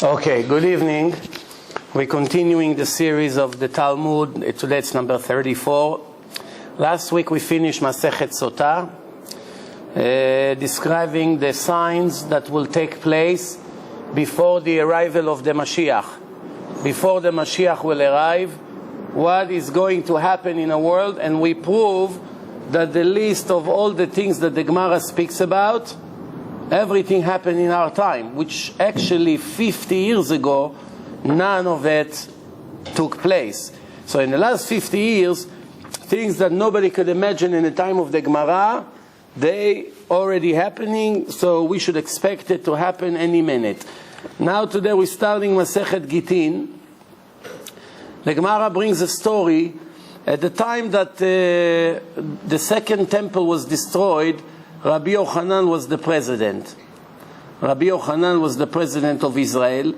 Okay, good evening. We're continuing the series of the Talmud. Today it's number 34. Last week we finished Masechet Sotah, describing the signs that will take place before the arrival of the Mashiach. Before the Mashiach will arrive, what is going to happen in the world, and we prove that the list of all the things that the Gemara speaks about, everything happened in our time, which actually 50 years ago, none of it took place. So in the last 50 years, things that nobody could imagine in the time of the Gemara, they already happening, so we should expect it to happen any minute. Now today we're starting Masechet Gittin. The Gemara brings a story. At the time that the second temple was destroyed, Rabbi Yochanan was the president. Rabbi Yochanan was the president of Israel,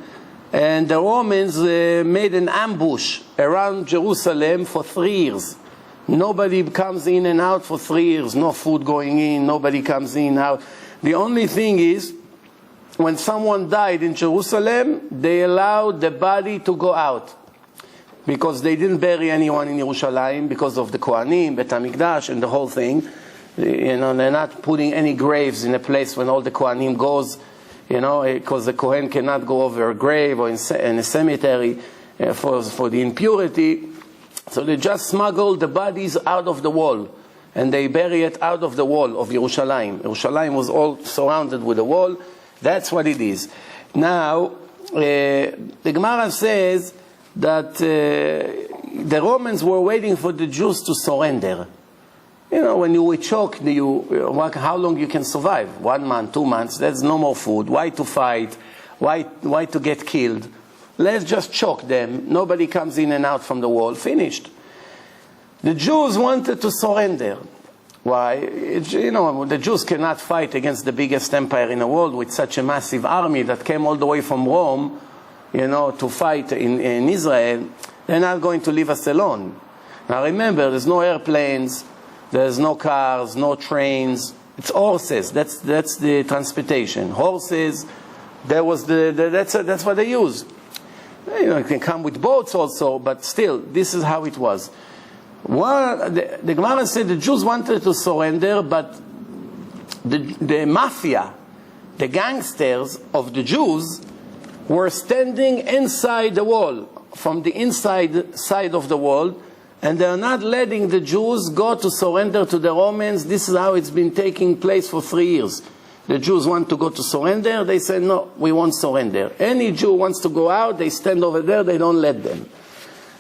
and the Romans made an ambush around Jerusalem for 3 years. Nobody comes in and out for 3 years. No food going in, nobody comes in and out. The only thing is, when someone died in Jerusalem, they allowed the body to go out, because they didn't bury anyone in Jerusalem because of the Kohanim, Bet HaMikdash, and the whole thing. You know, they're not putting any graves in a place when all the Kohanim goes, you know, because the Kohen cannot go over a grave or in a cemetery for the impurity. So they just smuggle the bodies out of the wall, and they bury it out of the wall of Yerushalayim. Yerushalayim was all surrounded with a wall. That's what it is. Now, the Gemara says that the Romans were waiting for the Jews to surrender. You know, when you were choked, how long you can survive? 1 month, 2 months, there's no more food. Why to fight? Why to get killed? Let's just choke them. Nobody comes in and out from the wall. Finished. The Jews wanted to surrender. Why? You know, the Jews cannot fight against the biggest empire in the world with such a massive army that came all the way from Rome, you know, to fight in Israel. They're not going to leave us alone. Now remember, there's no airplanes. There's no cars, no trains. It's horses. That's the transportation. Horses. That's what they use. You know, it can come with boats also, but still, this is how it was. The Gemara said the Jews wanted to surrender, but the mafia, the gangsters of the Jews, were standing inside the wall, from the inside side of the wall, and they're not letting the Jews go to surrender to the Romans. This is how it's been taking place for 3 years. The Jews want to go to surrender. They say, no, we won't surrender. Any Jew wants to go out, they stand over there, they don't let them.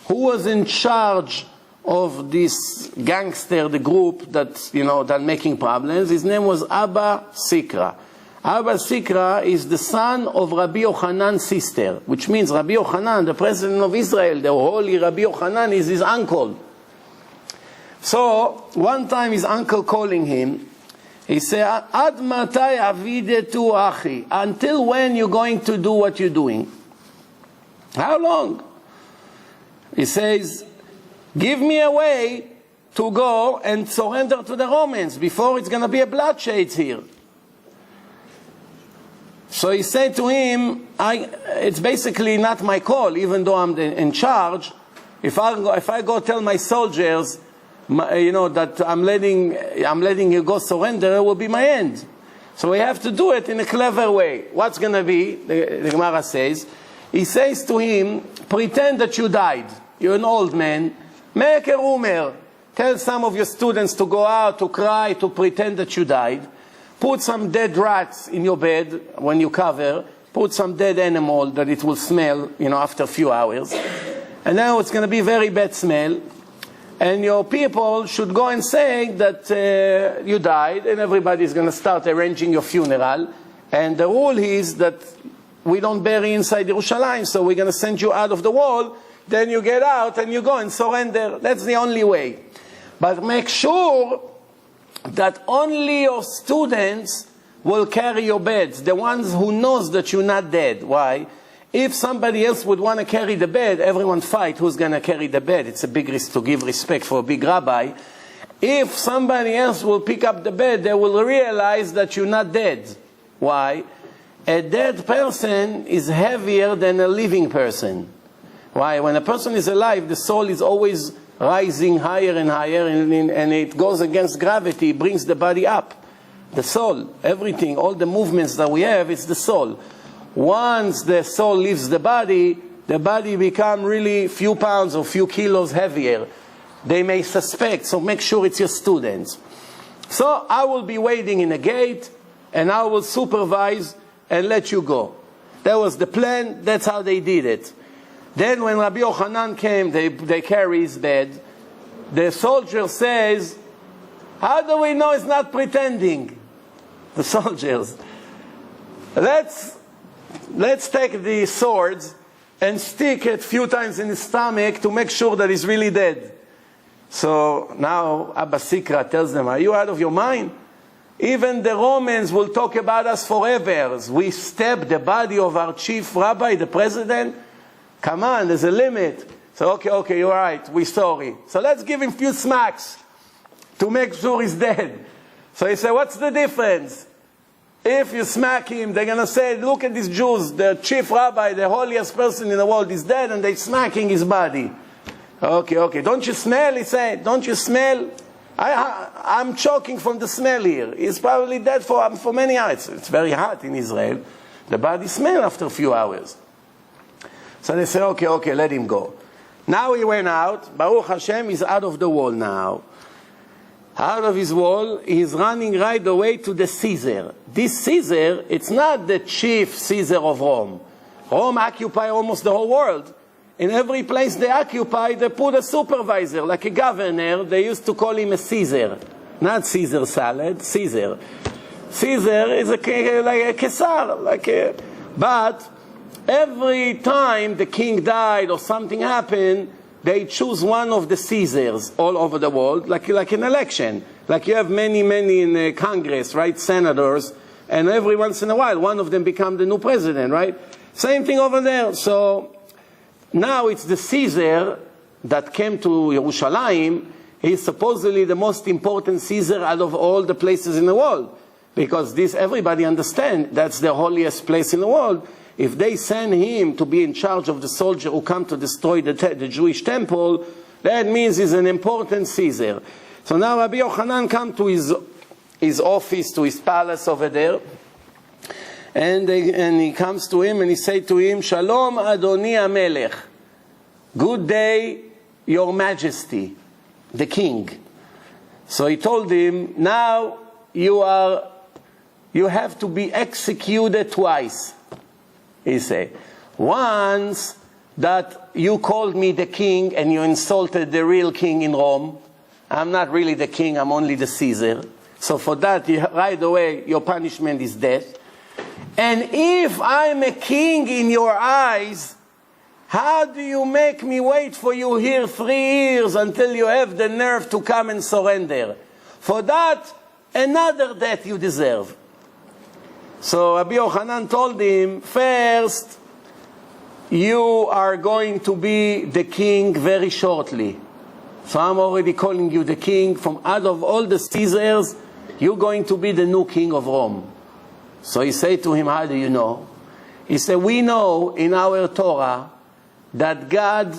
Who was in charge of this gangster, the group that, you know, that making problems? His name was Abba Sikra. Abba Sikra is the son of Rabbi Yochanan's sister, which means Rabbi Yochanan, the president of Israel, the holy Rabbi Yochanan, is his uncle. So, one time his uncle calling him, he said, Ad matai avidetu achi? Until when you're going to do what you're doing? How long? He says, give me a way to go and surrender to the Romans before it's going to be a bloodshed here. So he said to him, it's basically not my call, even though I'm in charge. If I go tell my soldiers, you know, that I'm letting you go surrender, it will be my end. So we have to do it in a clever way. What's going to be? The Gemara says, he says to him, pretend that you died. You're an old man. Make a rumor. Tell some of your students to go out, to cry, to pretend that you died. Put some dead rats in your bed when you cover. Put some dead animal that it will smell, you know, after a few hours. And now it's going to be very bad smell. And your people should go and say that you died, and everybody's going to start arranging your funeral. And the rule is that we don't bury inside Yerushalayim, so we're going to send you out of the wall. Then you get out and you go and surrender. That's the only way. But make sure that only your students will carry your beds, the ones who knows that you're not dead. Why? If somebody else would want to carry the bed, everyone fight who's going to carry the bed. It's a big risk to give respect for a big rabbi. If somebody else will pick up the bed, they will realize that you're not dead. Why? a dead person is heavier than a living person. Why? When a person is alive, the soul is always rising higher and higher, and it goes against gravity, brings the body up. The soul, everything, all the movements that we have, it's the soul. Once the soul leaves the body becomes really few pounds or few kilos heavier. They may suspect, so make sure it's your students. So I will be waiting in a gate, and I will supervise and let you go. That was the plan. That's how they did it. Then when Rabbi Yochanan came, they carry his bed. The soldier says, how do we know it's not pretending? The soldiers. Let's take the swords and stick it a few times in his stomach to make sure that he's really dead. So now Abba Sikra tells them, are you out of your mind? Even the Romans will talk about us forever. We stab the body of our chief rabbi, the president. Come on, there's a limit. So, okay, you're right, we're sorry. So let's give him a few smacks to make sure he's dead. So he said, what's the difference? If you smack him, they're going to say, look at these Jews, the chief rabbi, the holiest person in the world is dead, and they're smacking his body. Okay, don't you smell? He said, don't you smell? I'm choking from the smell here. He's probably dead for many hours. It's very hot in Israel. The body smells after a few hours. So they say, okay, let him go. Now he went out. Baruch Hashem, he's out of the wall now. Out of his wall, he's running right away to the Caesar. This Caesar, it's not the chief Caesar of Rome. Rome occupied almost the whole world. In every place they occupy, they put a supervisor, like a governor. They used to call him a Caesar. Not Caesar salad, Caesar. Caesar is like a Caesar. But every time the king died or something happened, they choose one of the Caesars all over the world, like an election. Like you have many in Congress, right? Senators. And every once in a while, one of them become the new president, right? Same thing over there. So now it's the Caesar that came to Yerushalayim. He's supposedly the most important Caesar out of all the places in the world. Because everybody understands that's the holiest place in the world. If they send him to be in charge of the soldier who come to destroy the Jewish temple, that means he's an important Caesar. So now Rabbi Yochanan come to his office, to his palace over there, and he comes to him and he say to him, Shalom Adoni HaMelech. Good day, Your Majesty, the king. So he told him, now you have to be executed twice. He said, once that you called me the king and you insulted the real king in Rome. I'm not really the king, I'm only the Caesar. So for that, right away, your punishment is death. And if I'm a king in your eyes, how do you make me wait for you here 3 years until you have the nerve to come and surrender? For that, another death you deserve. So Rabbi Yochanan told him, first, you are going to be the king very shortly. So I'm already calling you the king. From out of all the Caesars, you're going to be the new king of Rome. So he said to him, how do you know? He said, we know in our Torah that God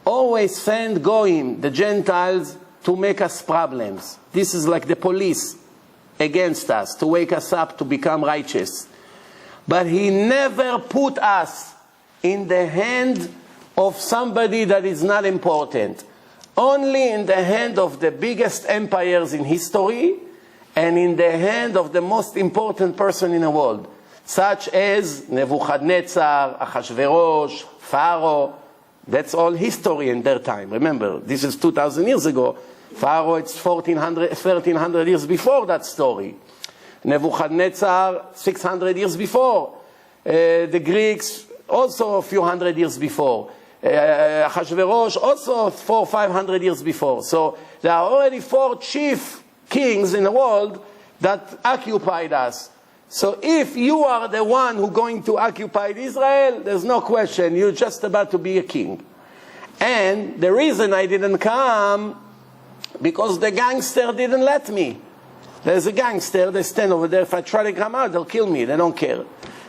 always sent Goyim, the Gentiles, to make us problems. This is like the police against us, to wake us up to become righteous. But he never put us in the hand of somebody that is not important. Only in the hand of the biggest empires in history and in the hand of the most important person in the world, such as Nebuchadnezzar, Ahasuerus, Pharaoh. That's all history in their time. Remember, this is 2,000 years ago. Pharaoh, it's 1,300 years before that story. Nebuchadnezzar, 600 years before. The Greeks, also a few hundred years before. Ahasuerus, also 400 or 500 years before. So there are already 4 chief kings in the world that occupied us. So if you are the one who's going to occupy Israel, there's no question, you're just about to be a king. And the reason I didn't come, because the gangster didn't let me. There's a gangster, they stand over there, if I try to come out, they'll kill me, they don't care.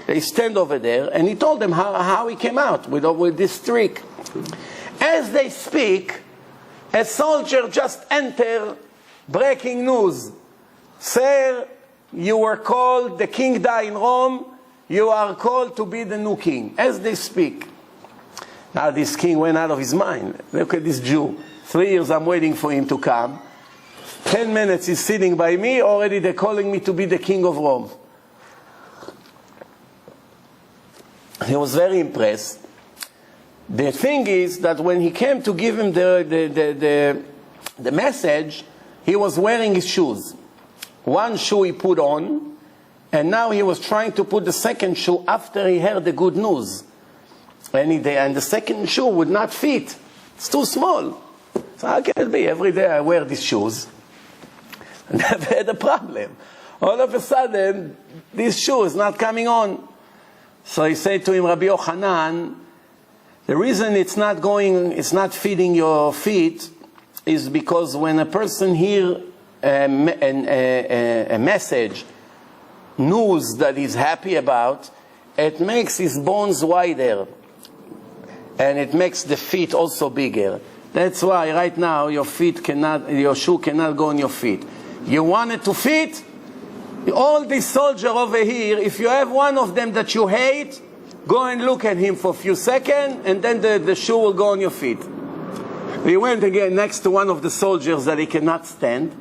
They stand over there, and he told them how he came out with this trick. As they speak, a soldier just entered, breaking news. Sir, you were called, the king died in Rome, you are called to be the new king. As they speak. Now this king went out of his mind. Look at this Jew. 3 years I'm waiting for him to come. 10 minutes he's sitting by me, already they're calling me to be the king of Rome. He was very impressed. The thing is that when he came to give him the message, he was wearing his shoes. One shoe he put on, and now he was trying to put the second shoe after he heard the good news. And the second shoe would not fit. It's too small. So how can it be? Every day I wear these shoes. I never had a problem. All of a sudden, this shoe is not coming on. So he said to him, Rabbi Yochanan, the reason it's not fitting your feet is because when a person hears a message, news that he's happy about, it makes his bones wider. And it makes the feet also bigger. That's why right now your shoe cannot go on your feet. You want it to fit? All these soldiers over here, if you have one of them that you hate, go and look at him for a few seconds, and then the shoe will go on your feet. He went again next to one of the soldiers that he cannot stand,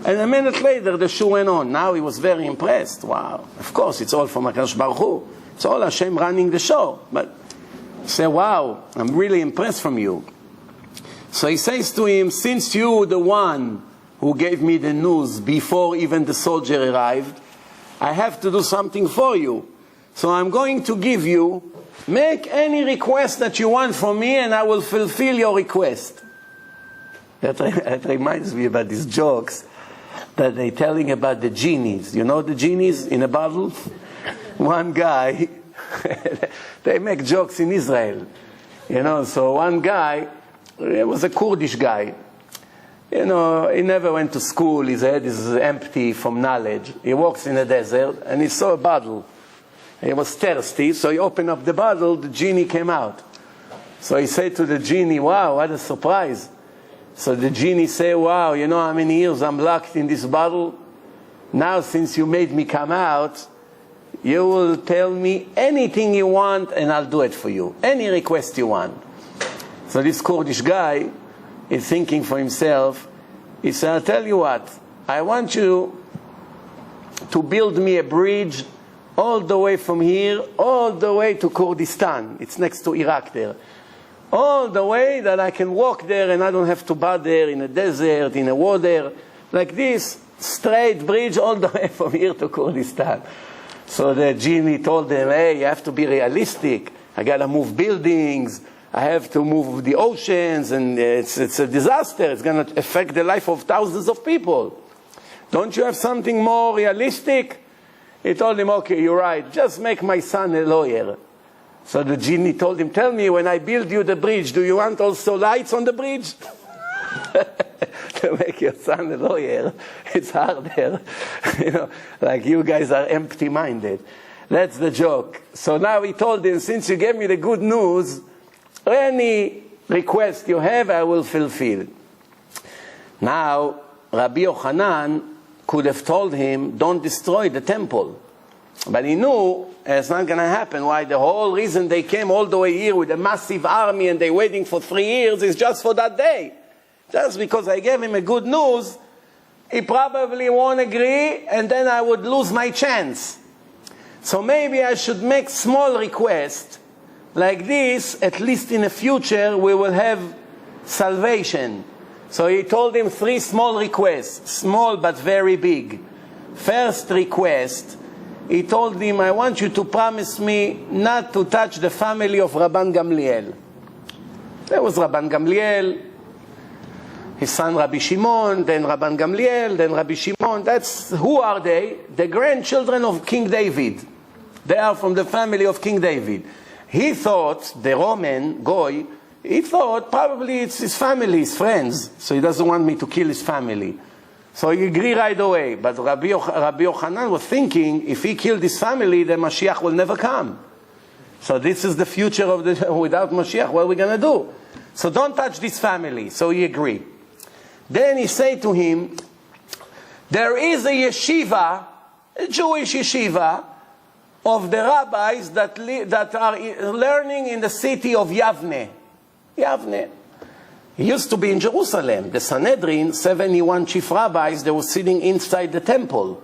and a minute later the shoe went on. Now he was very impressed. Wow, of course it's all from HaKadosh Baruch Hu. It's all Hashem running the show. But say, wow, I'm really impressed from you. So he says to him, since you the one who gave me the news before even the soldier arrived, I have to do something for you. So I'm going to give you, make any request that you want from me and I will fulfill your request. That reminds me about these jokes that they're telling about the genies. You know the genies in a bottle? One guy, they make jokes in Israel. You know, so one guy, he was a Kurdish guy. You know, he never went to school, his head is empty from knowledge. He walks in the desert and he saw a bottle. He was thirsty, so he opened up the bottle, the genie came out. So he said to the genie, wow, what a surprise. So the genie said, wow, you know how many years I'm locked in this bottle? Now since you made me come out, you will tell me anything you want and I'll do it for you. Any request you want. So this Kurdish guy is thinking for himself. He said, I'll tell you what, I want you to build me a bridge all the way from here, all the way to Kurdistan. It's next to Iraq there. All the way that I can walk there and I don't have to bother in a desert, in a water. Like this, straight bridge all the way from here to Kurdistan. So the genie told them, hey, you have to be realistic. I got to move buildings. I have to move the oceans, and it's a disaster. It's going to affect the life of thousands of people. Don't you have something more realistic? He told him, okay, you're right. Just make my son a lawyer. So the genie told him, tell me, when I build you the bridge, do you want also lights on the bridge? To make your son a lawyer, it's harder. You know, like you guys are empty-minded. That's the joke. So now he told him, since you gave me the good news, any request you have, I will fulfill. Now, Rabbi Yochanan could have told him, don't destroy the temple. But he knew it's not going to happen. Why? The whole reason they came all the way here with a massive army and they're waiting for 3 years is just for that day. Just because I gave him a good news, he probably won't agree, and then I would lose my chance. So maybe I should make small requests. Like this, at least in the future, we will have salvation. So he told him 3 small requests, small but very big. First request, he told him, I want you to promise me not to touch the family of Rabban Gamliel. There was Rabban Gamliel, his son Rabbi Shimon, then Rabban Gamliel, then Rabbi Shimon. Who are they? The grandchildren of King David. They are from the family of King David. He thought, the Roman Goy, he thought probably it's his family, his friends, so he doesn't want me to kill his family. So he agreed right away. But Rabbi Yochanan was thinking, if he killed his family, the Mashiach will never come. So this is the future of without Mashiach, what are we going to do? So don't touch this family. So he agreed. Then he said to him, there is a yeshiva, a Jewish yeshiva, of the rabbis that are learning in the city of Yavne. Yavne. It used to be in Jerusalem. The Sanhedrin, 71 chief rabbis, they were sitting inside the temple.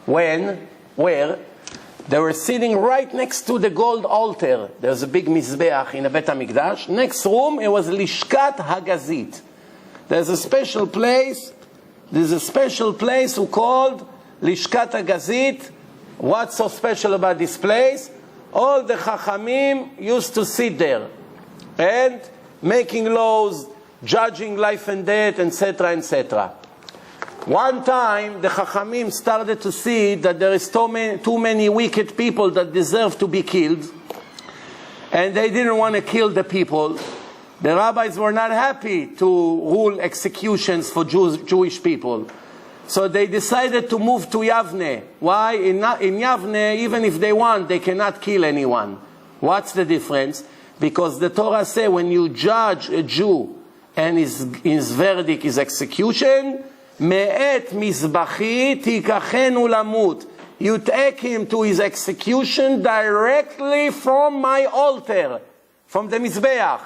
Where? They were sitting right next to the gold altar. There's a big Mizbeach in the Bet HaMikdash. Next room, it was Lishkat Hagazit. There's a special place who called Lishkat Hagazit. What's so special about this place? All the Chachamim used to sit there and making laws, judging life and death, etc., etc. One time, the Chachamim started to see that there is too many wicked people that deserve to be killed, and they didn't want to kill the people. The rabbis were not happy to rule executions for Jewish people. So they decided to move to Yavne. Why? In Yavne, even if they want, they cannot kill anyone. What's the difference? Because the Torah says when you judge a Jew and his verdict is execution, me'et mizbachi tikachenu lamut. You take him to his execution directly from my altar, from the Mizbeach.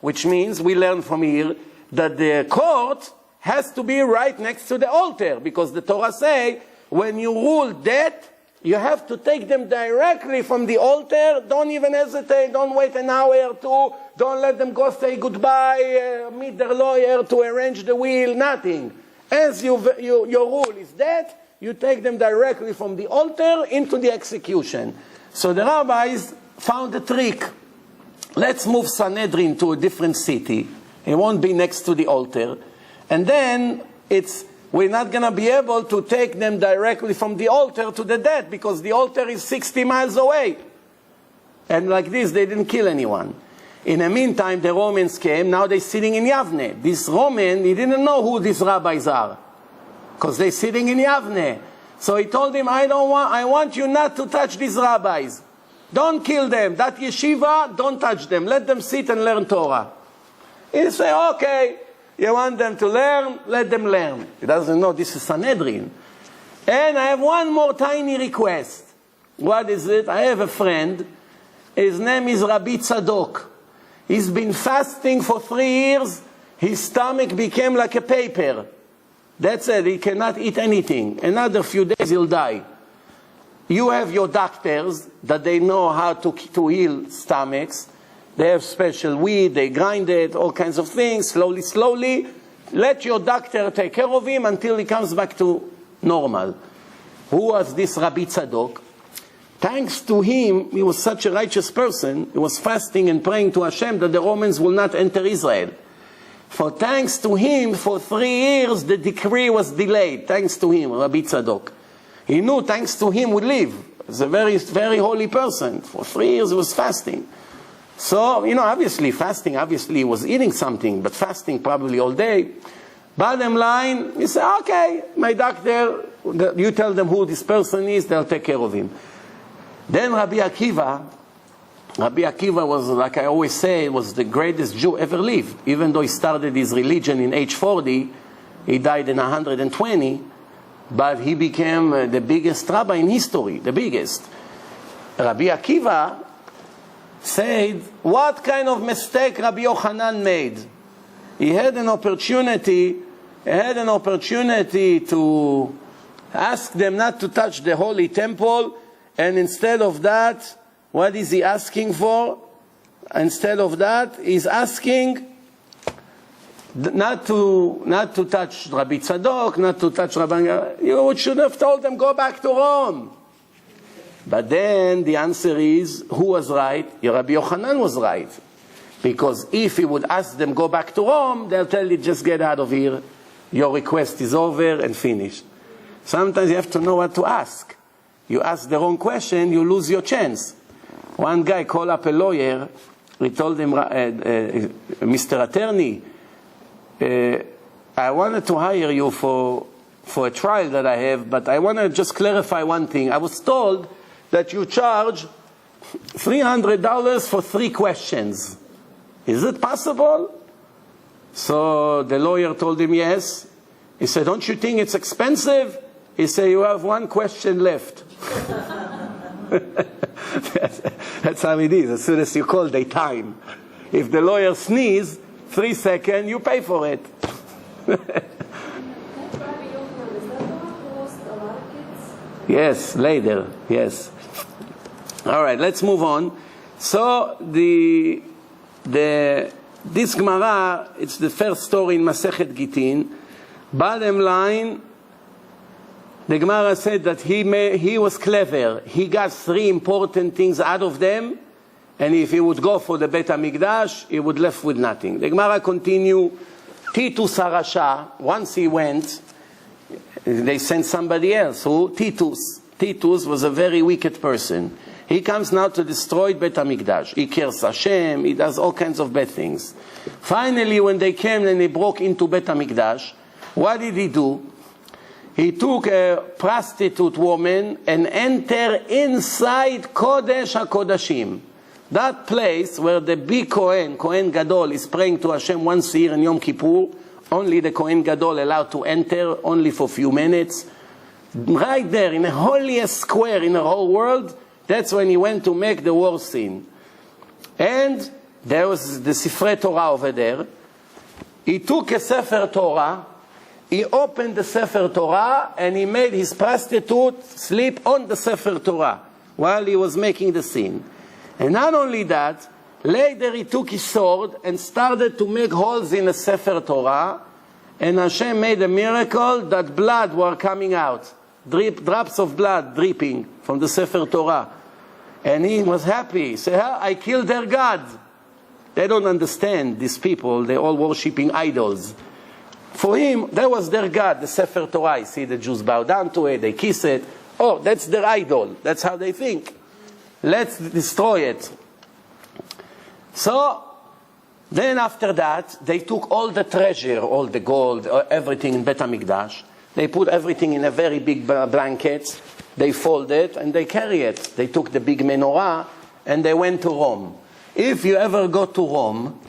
Which means we learn from here that the court has to be right next to the altar, because the Torah say when you rule death, you have to take them directly from the altar. Don't even hesitate. Don't wait an hour or two. Don't let them go say goodbye, meet their lawyer to arrange the will, nothing. As your rule is death, you take them directly from the altar into the execution. So the rabbis found a trick. Let's move Sanhedrin to a different city. It won't be next to the altar. And then we're not going to be able to take them directly from the altar to the dead, because the altar is 60 miles away. And like this, they didn't kill anyone. In the meantime, the Romans came. Now they're sitting in Yavne. This Roman, he didn't know who these rabbis are, because they're sitting in Yavne. So he told him, I want you not to touch these rabbis. Don't kill them. That yeshiva, don't touch them. Let them sit and learn Torah. He said, okay. You want them to learn? Let them learn. He doesn't know this is Sanhedrin. And I have one more tiny request. What is it? I have a friend. His name is Rabbi Tzadok. He's been fasting for 3 years. His stomach became like a paper. That's it. He cannot eat anything. Another few days he'll die. You have your doctors that they know how to heal stomachs. They have special weed, they grind it, all kinds of things, slowly, slowly. Let your doctor take care of him until he comes back to normal. Who was this Rabbi Tzadok? Thanks to him, he was such a righteous person. He was fasting and praying to Hashem that the Romans will not enter Israel. For thanks to him, for 3 years, the decree was delayed. Thanks to him, Rabbi Tzadok. He knew thanks to him would live. He's a very, very holy person. For 3 years he was fasting. So, obviously fasting, he was eating something, but fasting probably all day. Bottom line, he said, okay, my doctor, you tell them who this person is, they'll take care of him. Then Rabbi Akiva was, like I always say, was the greatest Jew ever lived. Even though he started his religion in age 40, he died in 120, but he became the biggest rabbi in history, the biggest. Rabbi Akiva said, what kind of mistake Rabbi Yochanan made? He had an opportunity to ask them not to touch the holy temple, and instead of that, what is he asking for? Instead of that, he's asking not to touch Rabbi Tzadok, not to touch Rabbi. You should have told them, go back to Rome. But then the answer is, who was right? Rabbi Yochanan was right. Because if he would ask them go back to Rome, they'll tell you, just get out of here. Your request is over and finished. Sometimes you have to know what to ask. You ask the wrong question, you lose your chance. One guy called up a lawyer. He told him, Mr. Attorney, I wanted to hire you for for a trial that I have, but I want to just clarify one thing. I was told that you charge $300 for 3 questions. Is it possible? So the lawyer told him yes. He said, don't you think it's expensive? He said, you have 1 question left. That's how it is. As soon as you call, they time. If the lawyer sneezes, 3 seconds, you pay for it. Yes, later, yes. All right, let's move on. So this Gemara, it's the first story in Masechet Gitin. Bottom line, the Gemara said that he was clever. He got 3 important things out of them, and if he would go for the Bet HaMikdash, he would left with nothing. The Gemara continue. Titus Harasha, once he went, they sent somebody else. Who? Titus. Titus was a very wicked person. He comes now to destroy Bet HaMikdash. He kills Hashem. He does all kinds of bad things. Finally, when they came and they broke into Bet HaMikdash, what did he do? He took a prostitute woman and entered inside Kodesh HaKodashim. That place where the big Kohen Gadol, is praying to Hashem once a year in Yom Kippur. Only the Kohen Gadol allowed to enter, only for a few minutes. Right there, in the holiest square in the whole world, that's when he went to make the war scene. And there was the Sifrei Torah over there. He took a Sefer Torah, he opened the Sefer Torah, and he made his prostitute sleep on the Sefer Torah while he was making the scene. And not only that, later he took his sword and started to make holes in the Sefer Torah, and Hashem made a miracle that blood were coming out. Drops of blood dripping from the Sefer Torah. And he was happy. He said, I killed their God. They don't understand, these people. They're all worshipping idols. For him, that was their God, the Sefer Torah. You see, the Jews bow down to it, they kiss it. Oh, that's their idol. That's how they think. Let's destroy it. So, then after that, they took all the treasure, all the gold, everything in Bet HaMikdash. They put everything in a very big blanket. They fold it and they carry it. They took the big menorah and they went to Rome. If you ever go to Rome,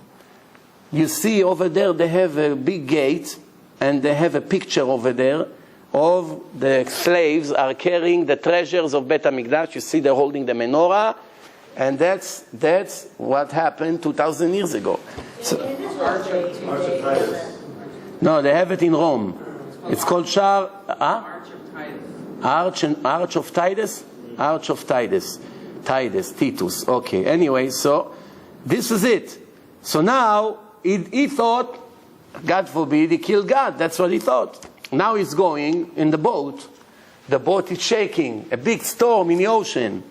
you see over there they have a big gate and they have a picture over there of the slaves are carrying the treasures of Bet HaMikdash. You see they're holding the menorah, and that's what happened 2,000 years ago. So, no, they have it in Rome. It's called Arch of Titus. Arch of Titus. Titus. Okay. Anyway, so this is it. So now he thought, God forbid, he killed God. That's what he thought. Now he's going in the boat. The boat is shaking. A big storm in the ocean.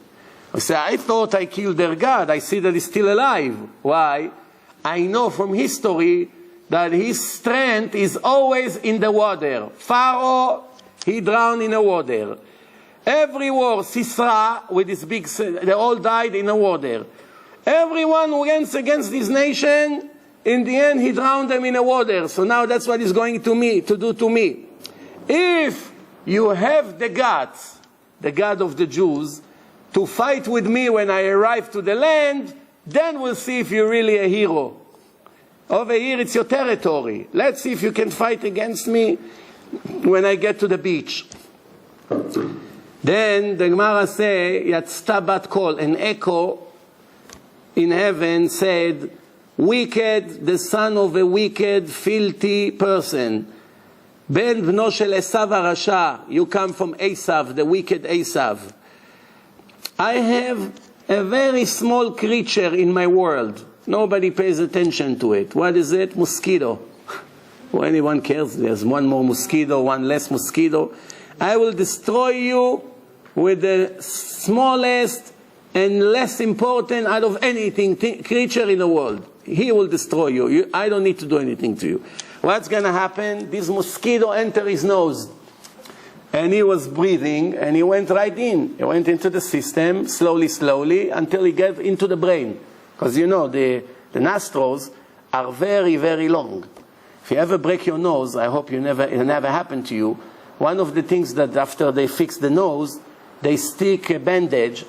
I say, I thought I killed their God. I see that he's still alive. Why? I know from history that his strength is always in the water. Pharaoh, he drowned in the water. Every war, Sisera, with his big, they all died in the water. Everyone who went against this nation, in the end, he drowned them in the water. So now that's what he's going to do to me. If you have the guts, the God of the Jews, to fight with me when I arrive to the land, then we'll see if you're really a hero. Over here, it's your territory. Let's see if you can fight against me when I get to the beach. Then the Gemara say, Yatzta bat kol, an echo in heaven said, wicked, the son of a wicked, filthy person. Ben bno shel Esav harasha, you come from Esav, the wicked Esav. I have a very small creature in my world. Nobody pays attention to it. What is it? Mosquito. Well, anyone cares? There's one more mosquito, one less mosquito. I will destroy you with the smallest and less important out of anything creature in the world. He will destroy you. I don't need to do anything to you. What's going to happen? This mosquito entered his nose. And he was breathing, and he went right in. He went into the system, slowly, until he got into the brain. Because you know, the nostrils are very, very long. If you ever break your nose, I hope it never happened to you, one of the things that after they fix the nose, they stick a bandage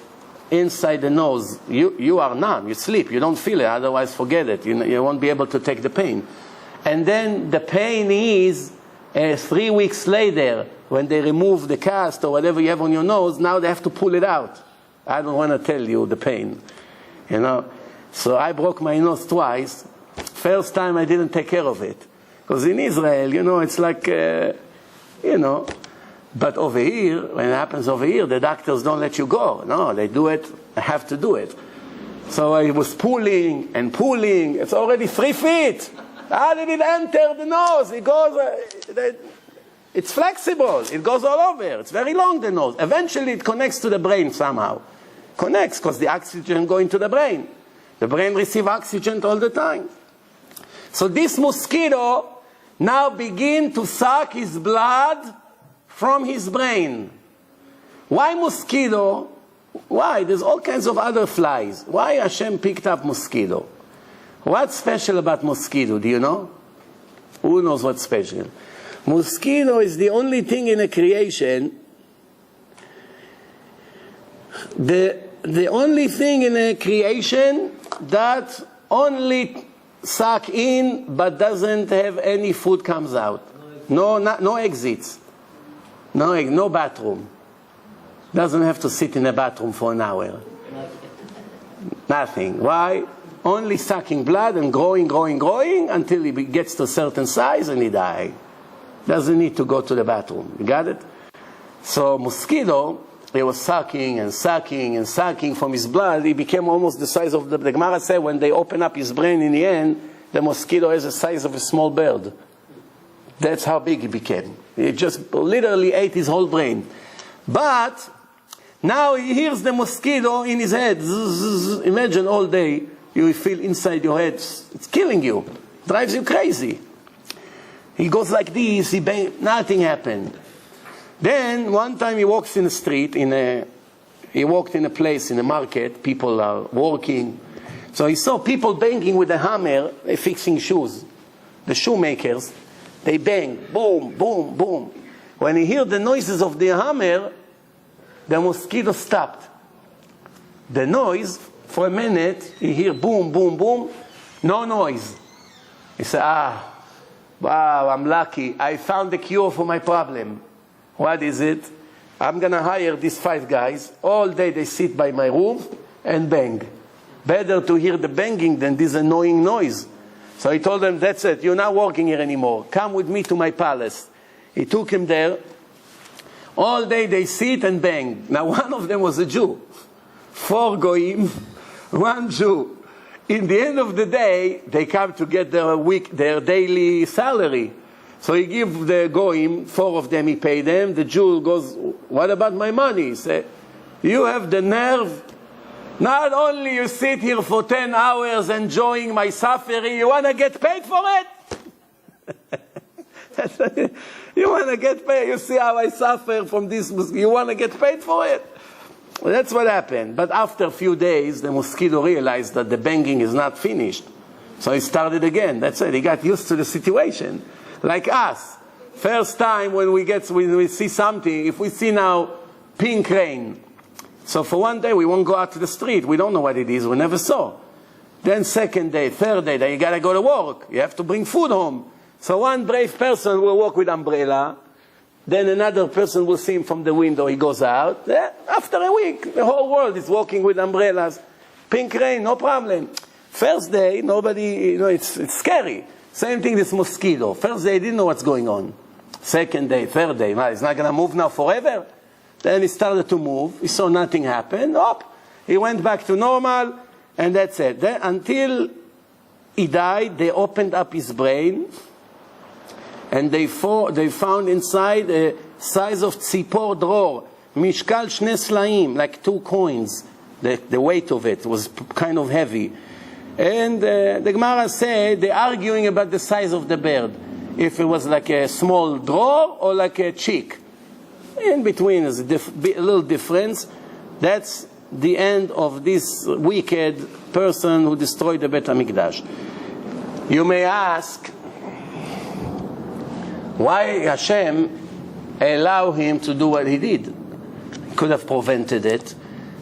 inside the nose. You are numb, you sleep, you don't feel it, otherwise forget it. You won't be able to take the pain. And then the pain is 3 weeks later, when they remove the cast or whatever you have on your nose, now they have to pull it out. I don't want to tell you the pain, you know. So I broke my nose twice. First time I didn't take care of it. Because in Israel, you know, it's like, you know. But over here, when it happens over here, the doctors don't let you go. No, they do it, I have to do it. So I was pulling and pulling. It's already 3 feet. How did it enter the nose? It goes, it's flexible. It goes all over. It's very long, the nose. Eventually it connects to the brain somehow. Connects because the oxygen goes into the brain. The brain receives oxygen all the time. So this mosquito now begin to suck his blood from his brain. Why mosquito? Why? There's all kinds of other flies. Why Hashem picked up mosquito? What's special about mosquito? Do you know? Who knows what's special? Mosquito is the only thing in a creation, the only thing in a creation that only suck in but doesn't have any food comes out. No exits. No bathroom. Doesn't have to sit in a bathroom for an hour. Nothing. Why? Only sucking blood and growing until he gets to a certain size and he dies. Doesn't need to go to the bathroom. You got it? So mosquito, he was sucking and sucking and sucking from his blood. He became almost the size of the Gemara said when they open up his brain in the end, the mosquito has the size of a small bird. That's how big he became. He just literally ate his whole brain. But now he hears the mosquito in his head. Zzz. Imagine all day you feel inside your head. It's killing you. Drives you crazy. He goes like this. Nothing happened. Then one time he walks in the street. He walked in a place in a market. People are working. So he saw people banging with a hammer, fixing shoes. The shoemakers. They bang, boom, boom, boom. When he heard the noises of the hammer, the mosquito stopped. The noise, for a minute, he hear boom, boom, boom, no noise. He said, wow, I'm lucky. I found the cure for my problem. What is it? I'm going to hire these 5 guys. All day they sit by my room and bang. Better to hear the banging than this annoying noise. So he told them, that's it, you're not working here anymore. Come with me to my palace. He took him there. All day they sit and bang. Now one of them was a Jew. 4 goyim, 1 Jew. In the end of the day, they come to get their daily salary. So he gives the goyim, 4 of them, he paid them. The Jew goes, what about my money? He said, you have the nerve. Not only you sit here for 10 hours enjoying my suffering, you want to get paid for it? You want to get paid? You see how I suffer from this mosquito? You want to get paid for it? Well, that's what happened. But after a few days, the mosquito realized that the banging is not finished. So he started again. That's it. He got used to the situation. Like us. First time when we see something, if we see now pink rain, so for one day we won't go out to the street. We don't know what it is. We never saw. Then second day, third day, then you got to go to work. You have to bring food home. So one brave person will walk with umbrella. Then another person will see him from the window. He goes out. After a week, the whole world is walking with umbrellas. Pink rain, no problem. First day, nobody, it's scary. Same thing, this mosquito. First day, he didn't know what's going on. Second day, third day, it's not going to move now forever. Then he started to move. He saw nothing happen. He went back to normal, and that's it. Then, until he died, they opened up his brain, and they found inside a size of tzipor dror, mishkal shne slaim, like 2 coins. The weight of it was kind of heavy. And the Gemara said they're arguing about the size of the bird. If it was like a small dror or like a chick. In between is a little difference. That's the end of this wicked person who destroyed the Beit HaMikdash. You may ask, why Hashem allow him to do what he did. He could have prevented it.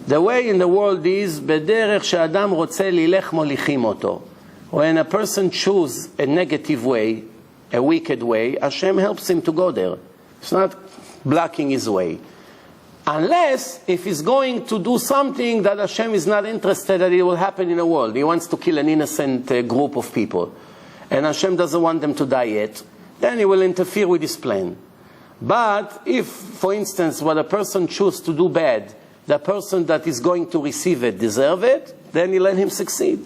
The way in the world is, בדרך שאדם רוצה ללך מוליכים אותו. When a person chooses a negative way, a wicked way, Hashem helps him to go there. It's not blocking his way. Unless if he's going to do something that Hashem is not interested that it will happen in the world. He wants to kill an innocent group of people. And Hashem doesn't want them to die yet. Then he will interfere with his plan. But if, for instance, what a person chooses to do bad, the person that is going to receive it deserve it, then he let him succeed.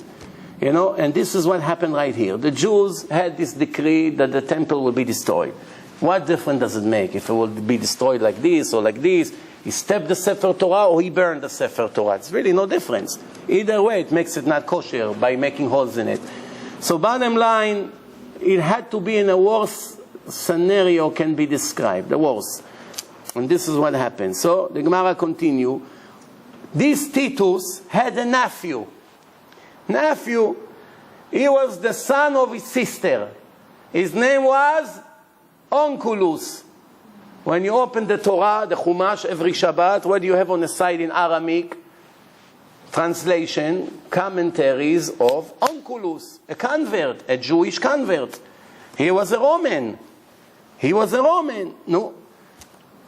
You know, and this is what happened right here. The Jews had this decree that the temple will be destroyed. What difference does it make if it will be destroyed like this or like this? He stepped the Sefer Torah or he burned the Sefer Torah. It's really no difference. Either way, it makes it not kosher by making holes in it. So bottom line, it had to be in a worse scenario can be described, the worst. And this is what happened. So the Gemara continue. This Titus had a nephew. He was the son of his sister. His name was Onkelos. When you open the Torah, the Chumash, every Shabbat, what do you have on the side in Aramaic? Translation, commentaries of Onkelos, a convert, a Jewish convert. He was a Roman. No.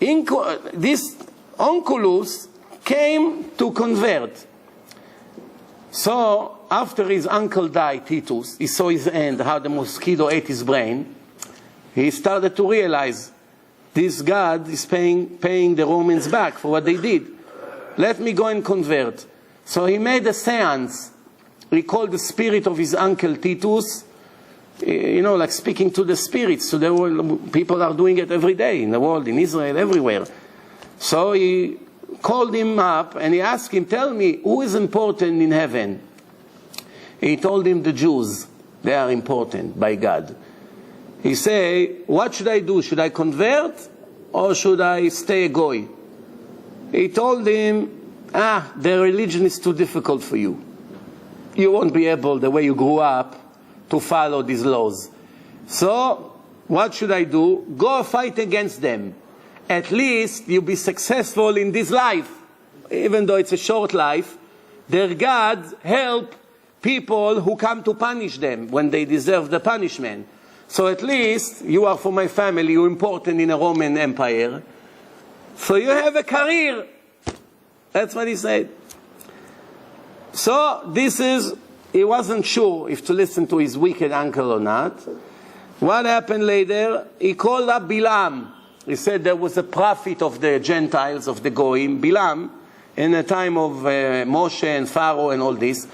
This Onkelos came to convert. So, after his uncle died, Titus, he saw his end, how the mosquito ate his brain. He started to realize, this God is paying the Romans back for what they did. Let me go and convert. So he made a seance. He called the spirit of his uncle Titus, you know, like speaking to the spirits, to the world. People are doing it every day in the world, in Israel, everywhere. So he called him up and he asked him, tell me, who is important in heaven? He told him the Jews. They are important by God. He said, what should I do? Should I convert or should I stay a goy? He told him, the religion is too difficult for you. You won't be able, the way you grew up, to follow these laws. So, what should I do? Go fight against them. At least you'll be successful in this life. Even though it's a short life, their gods help people who come to punish them when they deserve the punishment. So at least you are for my family, you're important in a Roman Empire. So you have a career. That's what he said. So this is, he wasn't sure if to listen to his wicked uncle or not. What happened later? He called up Bilam. He said there was a prophet of the Gentiles, of the Goyim, Bilam, in the time of Moshe and Pharaoh and all this.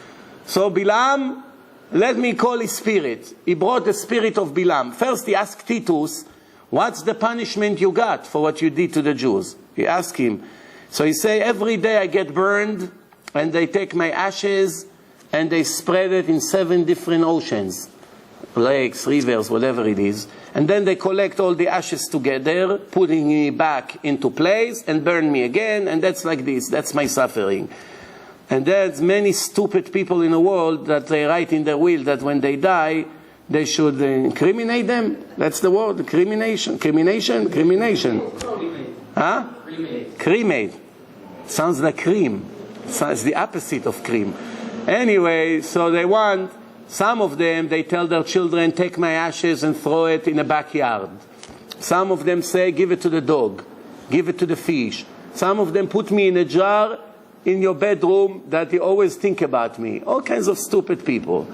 So Bilam, let me call his spirit. He brought the spirit of Bilam. First he asked Titus, what's the punishment you got for what you did to the Jews? He asked him. So he said, every day I get burned, and they take my ashes, and they spread it in 7 different oceans. Lakes, rivers, whatever it is. And then they collect all the ashes together, putting me back into place, and burn me again, and that's like this. That's my suffering. And there's many stupid people in the world that they write in their will that when they die, they should incriminate them. That's the word, crimination. Huh? Cremate. Sounds like cream. It's the opposite of cream. Anyway, so they want, some of them, they tell their children, take my ashes and throw it in a backyard. Some of them say, give it to the dog. Give it to the fish. Some of them put me in a jar in your bedroom that you always think about me. All kinds of stupid people.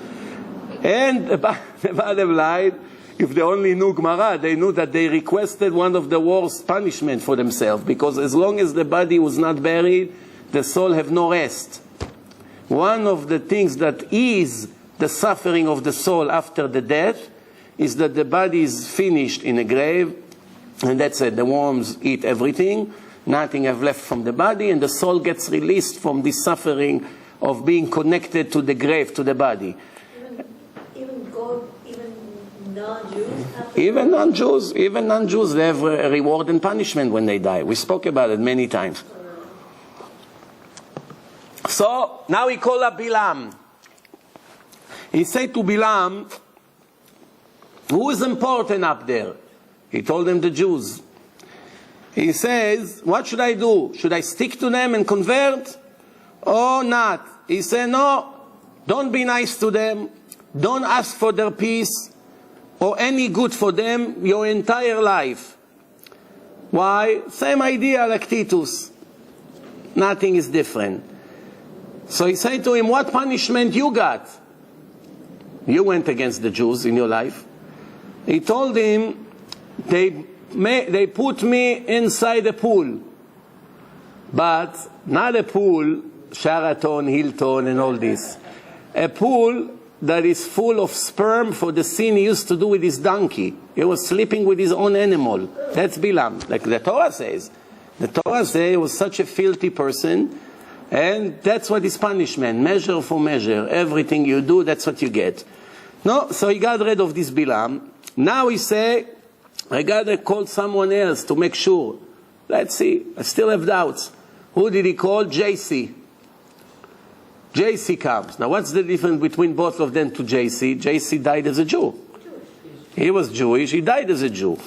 And the bottom line, if they only knew Gemara, they knew that they requested one of the worst punishment for themselves, because as long as the body was not buried, the soul have no rest. One of the things that is the suffering of the soul after the death is that the body is finished in a grave, and that's it. The worms eat everything, nothing have left from the body, and the soul gets released from this suffering of being connected to the grave, to the body. Even non-Jews, they have a reward and punishment when they die. We spoke about it many times. So, now he called up Bilam. He said to Bilam, who is important up there? He told them the Jews. He says, what should I do? Should I stick to them and convert or not? He said, no, don't be nice to them. Don't ask for their peace or any good for them your entire life. Why? Same idea like Titus. Nothing is different. So he said to him, what punishment you got? You went against the Jews in your life. He told him, they put me inside a pool. But not a pool, Sheraton, Hilton and all this. A pool that is full of sperm for the sin he used to do with his donkey. He was sleeping with his own animal. That's Bilam, like the Torah says. The Torah says he was such a filthy person, and that's what is punishment, measure for measure. Everything you do, that's what you get. No, so he got rid of this Bilam. Now he say, I gotta call someone else to make sure. Let's see, I still have doubts. Who did he call? JC. JC comes. Now what's the difference between both of them to JC? JC died as a Jew. He was Jewish, he died as a Jew.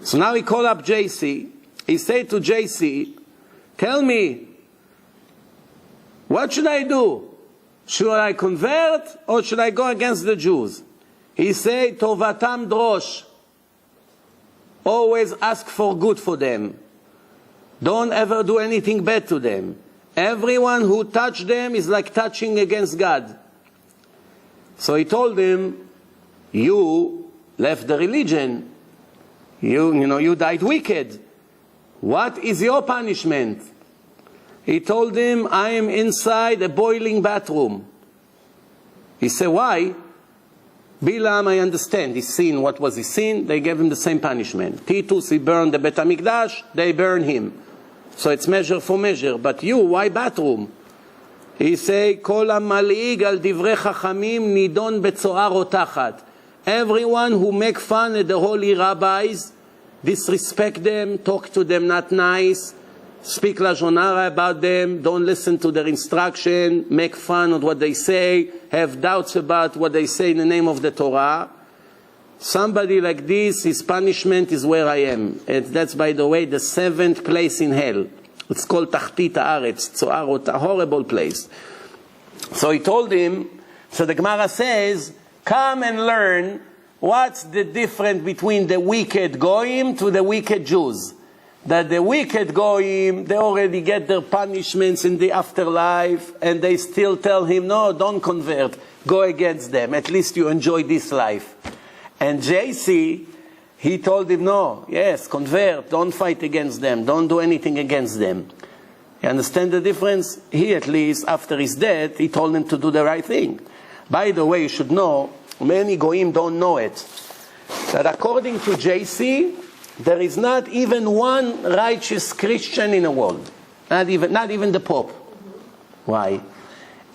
So now he called up JC. He said to JC, tell me, what should I do? Should I convert or should I go against the Jews? He said, Tovatam drosh. Always ask for good for them. Don't ever do anything bad to them. Everyone who touched them is like touching against God. So he told him, you left the religion. You died wicked. What is your punishment? He told him, I am inside a boiling bathroom. He said, why? Bilam, I understand. He's seen what was his sin. They gave him the same punishment. Titus, he burned the Bet HaMikdash. They burned him. So it's measure for measure. But you, why bathroom? He say, Kol ha-mal'ig al divrei chachamim nidon betzoar o tachat. Everyone who make fun at the holy rabbis, disrespect them, talk to them not nice, speak lashon hara about them, don't listen to their instruction, make fun of what they say, have doubts about what they say in the name of the Torah. Somebody like this, his punishment is where I am. And that's, by the way, the 7th place in hell. It's called Tachtit Haaretz, Tzoarot, a horrible place. So he told him, so the Gemara says, come and learn what's the difference between the wicked Goyim to the wicked Jews. That the wicked Goyim, they already get their punishments in the afterlife, and they still tell him, no, don't convert, go against them, at least you enjoy this life. And JC, he told him, no, yes, convert, don't fight against them, don't do anything against them. You understand the difference? He, at least, after his death, he told him to do the right thing. By the way, you should know, many Goyim don't know it, that according to JC, there is not even one righteous Christian in the world. Not even the Pope. Why?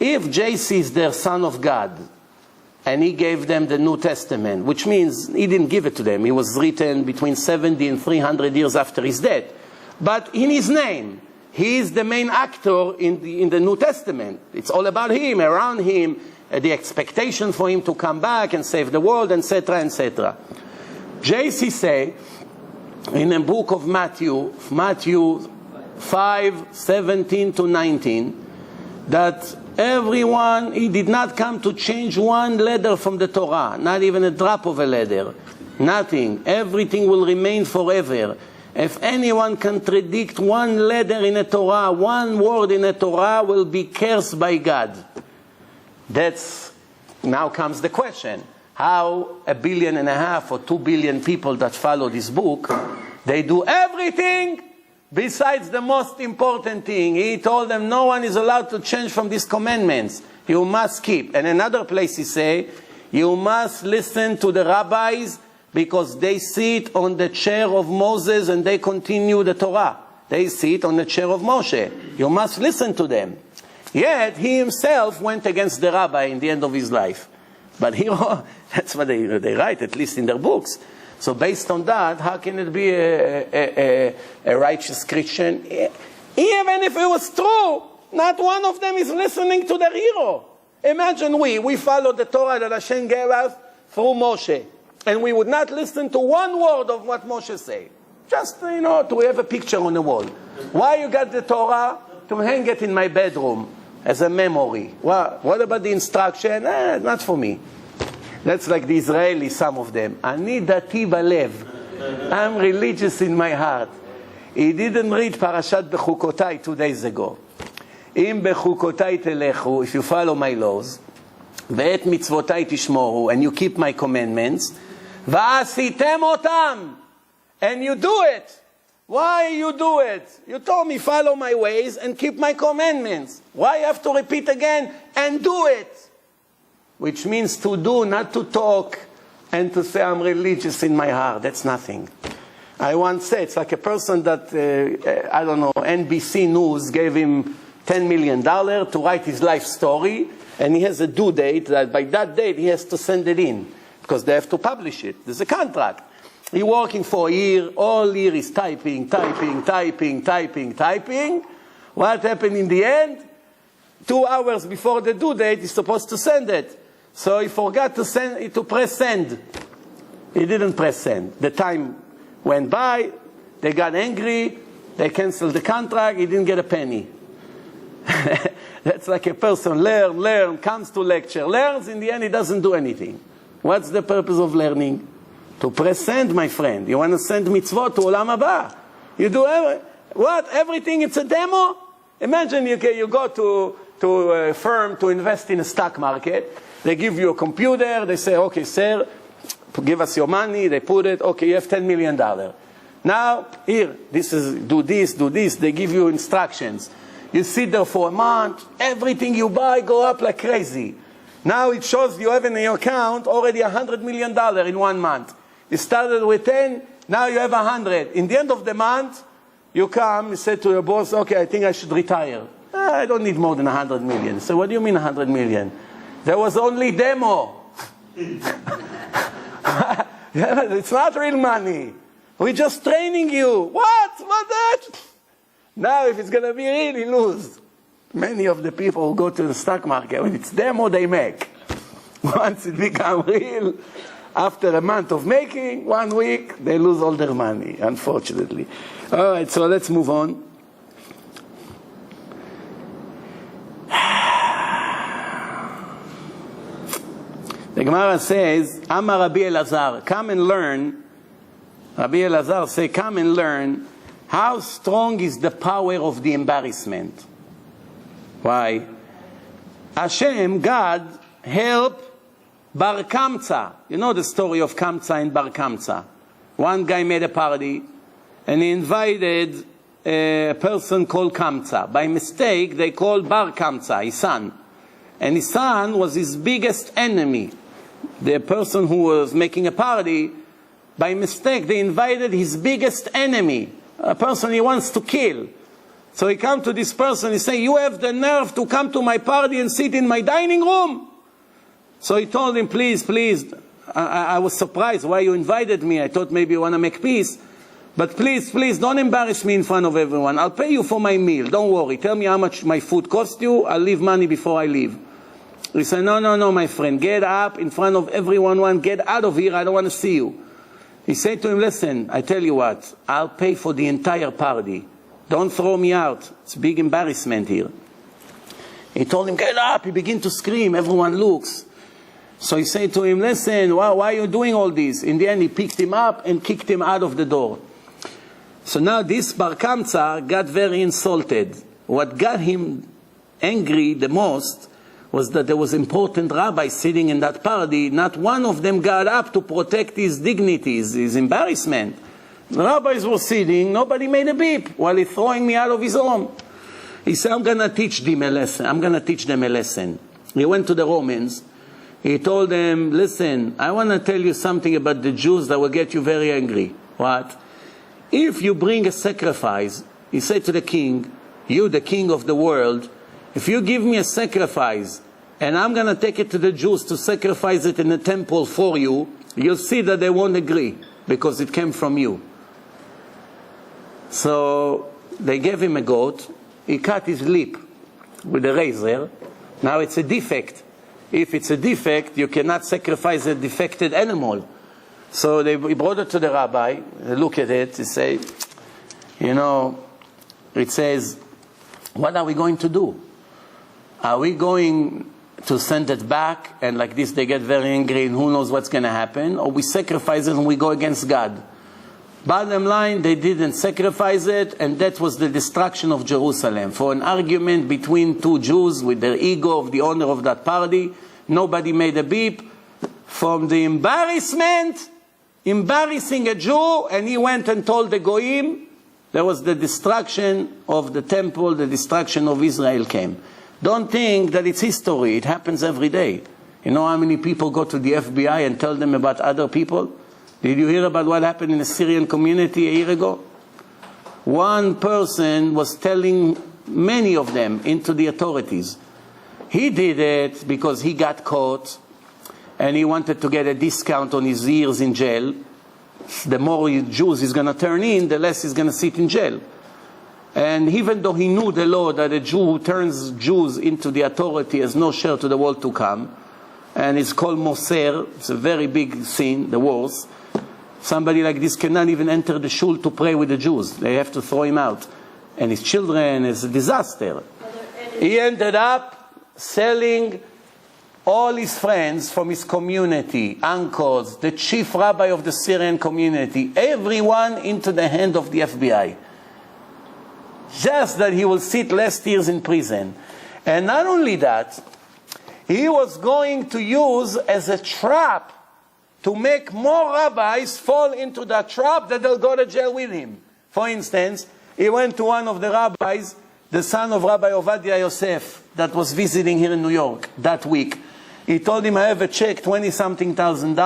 If JC is their son of God, and he gave them the New Testament, which means he didn't give it to them. It was written between 70 and 300 years after his death. But in his name, he is the main actor in the New Testament. It's all about him, around him, the expectation for him to come back and save the world, etc., etc. JC say, in the book of Matthew 5:17 to 19, that everyone, he did not come to change one letter from the Torah, not even a drop of a letter. Nothing. Everything will remain forever. If anyone contradict one letter in a Torah, one word in a Torah, will be cursed by God. Now comes the question. How 1.5 billion or 2 billion people that follow this book, they do everything besides the most important thing. He told them no one is allowed to change from these commandments. You must keep. And another place he say, you must listen to the rabbis because they sit on the chair of Moses and they continue the Torah. They sit on the chair of Moshe. You must listen to them. Yet he himself went against the rabbi in the end of his life. But that's what they write, at least in their books. So based on that, how can it be a righteous Christian? Even if it was true, not one of them is listening to their hero. Imagine we follow the Torah that Hashem gave us through Moshe, and we would not listen to one word of what Moshe said. Just, to have a picture on the wall. Why you got the Torah? To hang it in my bedroom as a memory. What about the instruction? Not for me. That's like the Israelis, some of them. Ani dati balev. I'm religious in my heart. He didn't read Parashat Bechukotai 2 days ago. Im bechukotai telechu, if you follow my laws, ve'et mitzvotai tishmoru, and you keep my commandments, va'asitem otam, and you do it. Why you do it? You told me follow my ways and keep my commandments. Why you have to repeat again and do it? Which means to do, not to talk, and to say I'm religious in my heart. That's nothing. I once said, it's like a person that, NBC News gave him $10 million to write his life story, and he has a due date that by that date he has to send it in, because they have to publish it. There's a contract. He's working for a year, all year he's typing. What happened in the end? 2 hours before the due date, he's supposed to send it. So he forgot to press send. He didn't press send. The time went by, they got angry, they canceled the contract, he didn't get a penny. That's like a person learn, comes to lecture, learns, in the end he doesn't do anything. What's the purpose of learning? To press send, my friend. You want to send mitzvot to Olam Haba. You do everything, it's a demo? Imagine you go to a firm to invest in a stock market. They give you a computer, they say, okay, sir, give us your money, they put it, okay, you have $10 million. Now, here, do this, they give you instructions. You sit there for a month, everything you buy go up like crazy. Now it shows you have in your account already $100 million in 1 month. You started with 10, now you have 100. In the end of the month, you come, you say to your boss, okay, I think I should retire. I don't need more than 100 million. So what do you mean 100 million? There was only demo. It's not real money. We're just training you. What that? Now, if it's going to be real, you lose. Many of the people who go to the stock market, when it's demo, they make. Once it becomes real, after a month of making, 1 week, they lose all their money, unfortunately. All right, so let's move on. The Gemara says, Amar Rabbi Elazar, come and learn. Rabbi Elazar say, come and learn how strong is the power of the embarrassment. Why? Hashem, God, help Bar Kamsa. You know the story of Kamsa and Bar Kamsa. One guy made a party, and he invited a person called Kamsa. By mistake, they called Bar Kamsa, his son. And his son was his biggest enemy. The person who was making a party, by mistake, they invited his biggest enemy, a person he wants to kill. So he come to this person, he say, you have the nerve to come to my party and sit in my dining room? So he told him, please, I was surprised why you invited me. I thought maybe you want to make peace. But please, don't embarrass me in front of everyone. I'll pay you for my meal. Don't worry. Tell me how much my food cost you. I'll leave money before I leave. He said, no, my friend. Get up in front of everyone. Get out of here. I don't want to see you. He said to him, listen, I tell you what. I'll pay for the entire party. Don't throw me out. It's a big embarrassment here. He told him, get up. He began to scream. Everyone looks. So he said to him, listen, why are you doing all this? In the end, he picked him up and kicked him out of the door. So now this Bar Kamsa got very insulted. What got him angry the most was that there was important rabbis sitting in that party. Not one of them got up to protect his dignity, his embarrassment. The rabbis were sitting, nobody made a beep while he's throwing me out of his home. He said, I'm going to teach them a lesson. He went to the Romans. He told them, listen, I want to tell you something about the Jews that will get you very angry. What? If you bring a sacrifice, he said to the king, you, the king of the world, if you give me a sacrifice, and I'm going to take it to the Jews to sacrifice it in the temple for you, you'll see that they won't agree, because it came from you. So they gave him a goat. He cut his lip with a razor. Now it's a defect. If it's a defect, you cannot sacrifice a defected animal. So he brought it to the rabbi. They look at it. They say, it says, what are we going to do? Are we going to send it back, and like this they get very angry and who knows what's going to happen? Or we sacrifice it and we go against God? Bottom line, they didn't sacrifice it, and that was the destruction of Jerusalem. For an argument between two Jews with their ego of the owner of that party, nobody made a beep. From the embarrassing a Jew, and he went and told the Goyim, there was the destruction of the temple, the destruction of Israel came. Don't think that it's history. It happens every day. You know how many people go to the FBI and tell them about other people? Did you hear about what happened in the Syrian community a year ago? One person was telling many of them into the authorities. He did it because he got caught and he wanted to get a discount on his years in jail. The more Jews he's going to turn in, the less he's going to sit in jail. And even though he knew the law that a Jew who turns Jews into the authority has no share to the world to come, and it's called Moser, it's a very big sin, the worst. Somebody like this cannot even enter the shul to pray with the Jews. They have to throw him out. And his children, it's a disaster. He ended up selling all his friends from his community, uncles, the chief rabbi of the Syrian community, everyone into the hand of the FBI. Just that he will sit less years in prison. And not only that, he was going to use as a trap to make more rabbis fall into that trap that they'll go to jail with him. For instance, he went to one of the rabbis, the son of Rabbi Ovadia Yosef, that was visiting here in New York that week. He told him, I have a check, $20-something thousand.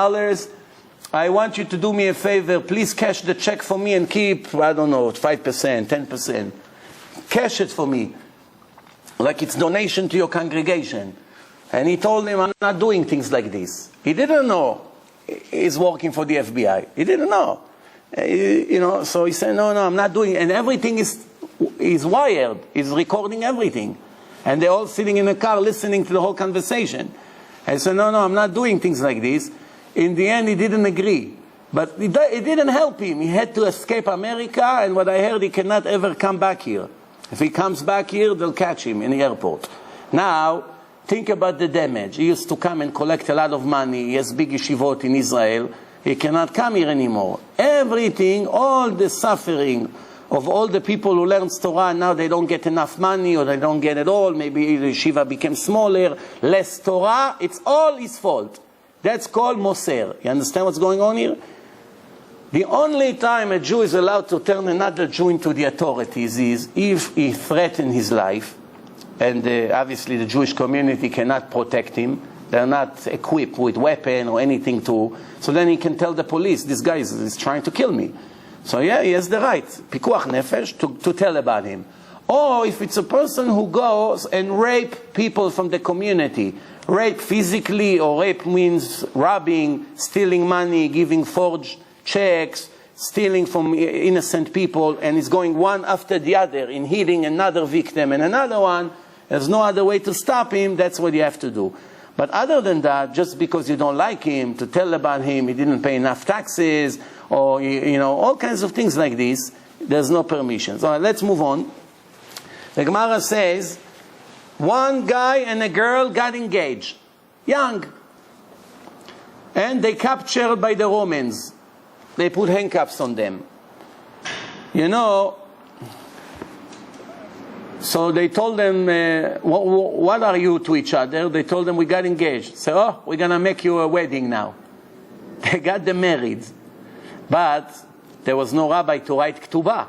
I want you to do me a favor. Please cash the check for me and keep, 5%, 10%. Cash it for me, like it's donation to your congregation. And he told him, I'm not doing things like this. He didn't know he's working for the FBI. He didn't know. So he said, no, I'm not doing it. And everything is wired. He's recording everything. And they're all sitting in a car listening to the whole conversation. And he said, no, I'm not doing things like this. In the end, he didn't agree. But it didn't help him. He had to escape America, and what I heard, he cannot ever come back here. If he comes back here, they'll catch him in the airport. Now, think about the damage. He used to come and collect a lot of money. He has big yeshivot in Israel. He cannot come here anymore. Everything, all the suffering of all the people who learn Torah, now they don't get enough money, or they don't get it all. Maybe the yeshiva became smaller, less Torah. It's all his fault. That's called Moser. You understand what's going on here? The only time a Jew is allowed to turn another Jew into the authorities is if he threatens his life, and obviously the Jewish community cannot protect him. They're not equipped with weapon or anything to, so then he can tell the police, this guy is trying to kill me. So yeah, he has the right, pikuach nefesh, to tell about him. Or if it's a person who goes and rape people from the community, rape physically, or rape means robbing, stealing money, giving forged checks, stealing from innocent people, and is going one after the other in hitting another victim and another one, there's no other way to stop him. That's what you have to do. But other than that, just because you don't like him, to tell about him, he didn't pay enough taxes, or all kinds of things like this, there's no permission. So let's move on. The Gemara says, one guy and a girl got engaged, young, and they captured by the Romans. They put handcuffs on them. So they told them, what are you to each other? They told them, we got engaged. So, we're going to make you a wedding now. They got them married. But there was no rabbi to write ketubah.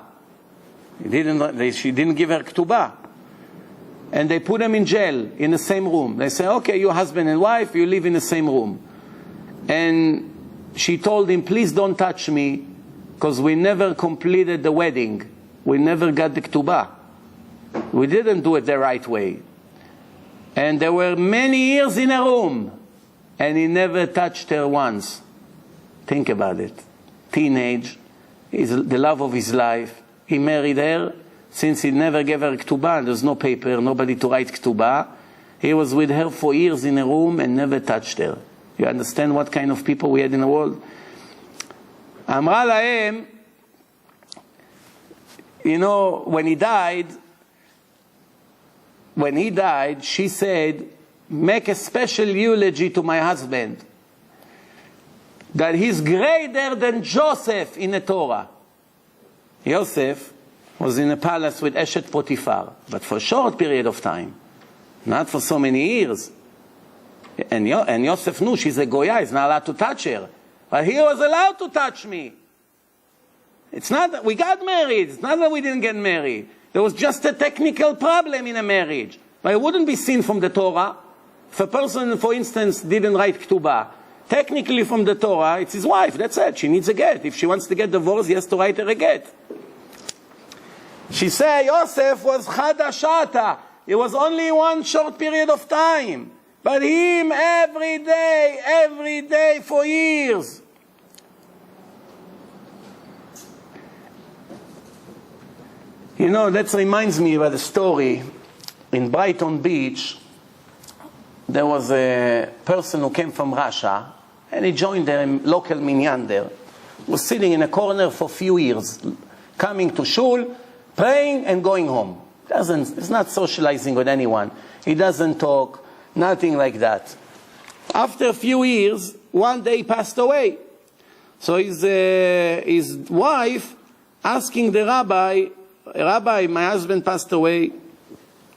She didn't give her ketubah. And they put them in jail, in the same room. They say, okay, you're husband and wife, you live in the same room. And she told him, please don't touch me, because we never completed the wedding. We never got the ketubah. We didn't do it the right way. And there were many years in a room, and he never touched her once. Think about it. Teenage, is the love of his life. He married her, since he never gave her ketubah, there's no paper, nobody to write ketubah. He was with her for years in a room and never touched her. You understand what kind of people we had in the world? אמרה להם, you know, when he died, she said, make a special eulogy to my husband, that he's greater than Joseph in the Torah. Joseph was in a palace with Eshet Potiphar, but for a short period of time, not for so many years. And Joseph knew she's a goya, he's not allowed to touch her. But he was allowed to touch me. It's not that we got married, it's not that we didn't get married. There was just a technical problem in a marriage. But it wouldn't be seen from the Torah. If a person, for instance, didn't write ketubah, technically from the Torah, it's his wife, that's it. She needs a get. If she wants to get divorced, he has to write her a get. She said Yosef was chadashata. It was only one short period of time. But him every day for years. You know, that reminds me of a story. In Brighton Beach, there was a person who came from Russia, and he joined a local minyan there. Was sitting in a corner for a few years, coming to shul, praying and going home. He's not socializing with anyone. He doesn't talk, nothing like that. After a few years, one day he passed away. So his wife asking the Rabbi, my husband passed away.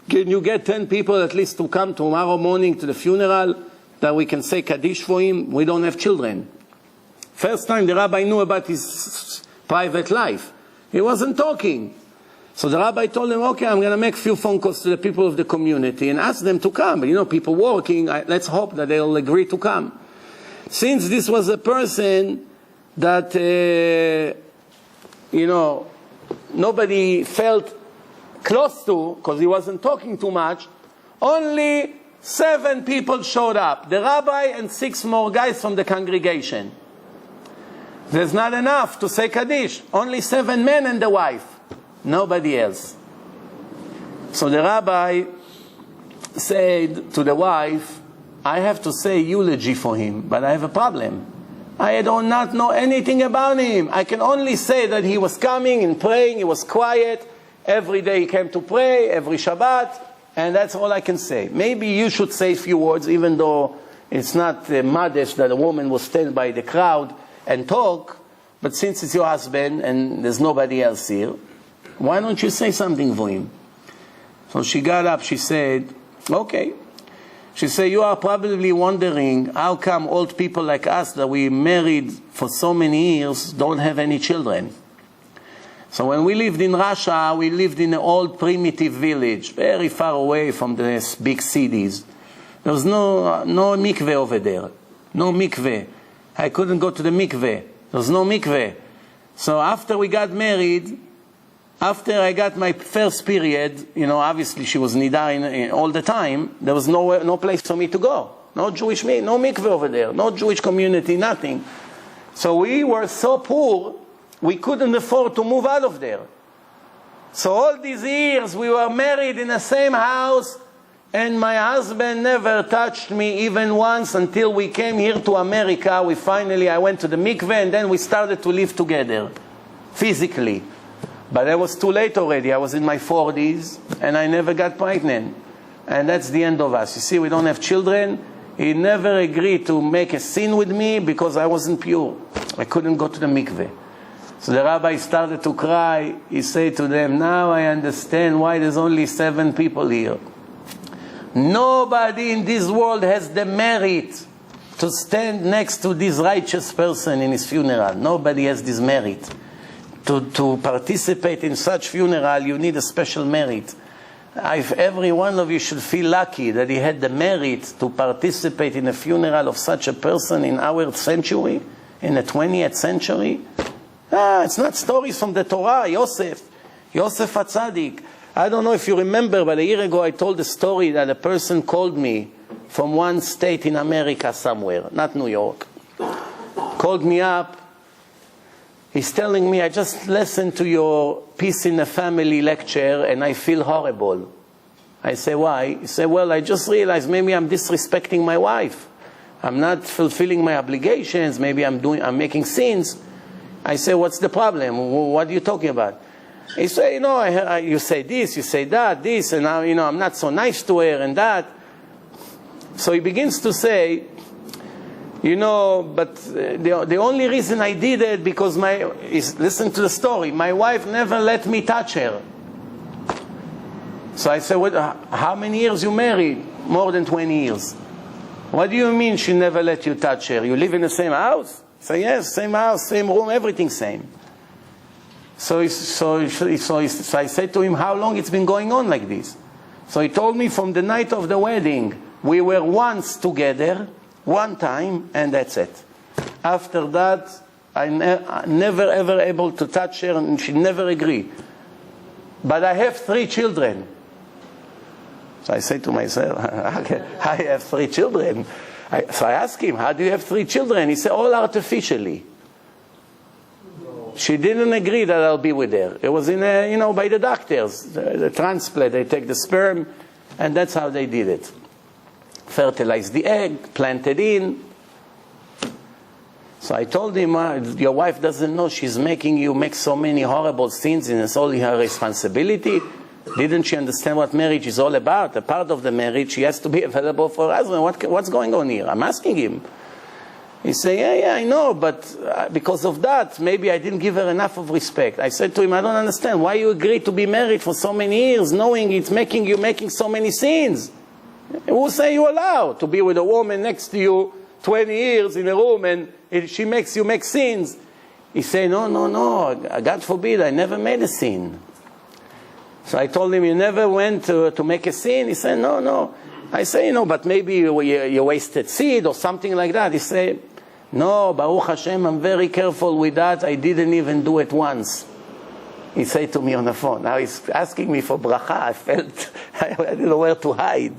Can you get 10 people at least to come tomorrow morning to the funeral that we can say Kaddish for him? We don't have children. First time the Rabbi knew about his private life. He wasn't talking. So the Rabbi told him, okay, I'm going to make a few phone calls to the people of the community and ask them to come. You know, people working, let's hope that they'll agree to come. Since this was a person that, you know, nobody felt close to, because he wasn't talking too much, only 7 people showed up. The Rabbi and 6 more guys from the congregation. There's not enough to say Kaddish. Only 7 men and the wife. Nobody else. So the Rabbi said to the wife, I have to say eulogy for him, but I have a problem. I do not know anything about him. I can only say that he was coming and praying, he was quiet. Every day he came to pray, every Shabbat, and that's all I can say. Maybe you should say a few words, even though it's not modest that a woman will stand by the crowd and talk, but since it's your husband and there's nobody else here, why don't you say something for him? So she got up, she said, okay. She said, you are probably wondering how come old people like us that we married for so many years don't have any children. So when we lived in Russia, we lived in an old primitive village, very far away from the big cities. There was no mikveh over there, no mikveh. I couldn't go to the mikveh. There was no mikveh. So after we got married, after I got my first period, you know, obviously she was nidar all the time, there was no place for me to go. No Jewish no mikveh over there, no Jewish community, nothing. So we were so poor, we couldn't afford to move out of there. So all these years we were married in the same house, and my husband never touched me even once until we came here to America. I went to the mikveh, and then we started to live together, physically. But it was too late already. I was in my 40s, and I never got pregnant. And that's the end of us. You see, we don't have children. He never agreed to make a sin with me because I wasn't pure. I couldn't go to the mikveh. So the Rabbi started to cry. He said to them, now I understand why there's only 7 people here. Nobody in this world has the merit to stand next to this righteous person in his funeral. Nobody has this merit. To participate in such funeral, you need a special merit. If every one of you should feel lucky that he had the merit to participate in a funeral of such a person in our century, in the 20th century. It's not stories from the Torah. Yosef HaTzadik. I don't know if you remember, but a year ago I told the story that a person called me from one state in America somewhere, not New York. Called me up. He's telling me, I just listened to your Peace in the Family lecture and I feel horrible. I say, why? He said, well, I just realized maybe I'm disrespecting my wife. I'm not fulfilling my obligations. Maybe I'm making sins. I say, what's the problem? What are you talking about? He say, you say this, you say that, this, and now, I'm not so nice to her and that. So he begins to say, but the only reason I did it because listen to the story, my wife never let me touch her. So I said, how many years you married? More than 20 years. What do you mean she never let you touch her? You live in the same house? I say, yes, same house, same room, everything same. So I said to him, how long it's been going on like this? So he told me from the night of the wedding, we were once together, one time, and that's it. After that, I never ever able to touch her, and she never agreed. But I have 3 children. So I say to myself, I have 3 children. So I asked him, how do you have 3 children? He said, all artificially. She didn't agree that I'll be with her. It was by the doctors, the transplant. They take the sperm, and that's how they did it. Fertilized the egg, planted in. So I told him, your wife doesn't know she's making you make so many horrible sins, and it's all her responsibility. Didn't she understand what marriage is all about? A part of the marriage, she has to be available for her husband. What's going on here? I'm asking him. He said, yeah, I know, but because of that, maybe I didn't give her enough of respect. I said to him, I don't understand. Why you agree to be married for so many years, knowing it's making you making so many sins? Who say you allowed to be with a woman next to you 20 years in a room and she makes you make sins? He said, no, God forbid, I never made a sin. So I told him, you never went to make a sin? He said, no. I say, but maybe you wasted seed or something like that. He said, no, Baruch Hashem, I'm very careful with that. I didn't even do it once. He said to me on the phone. Now he's asking me for bracha. I felt, I didn't know where to hide.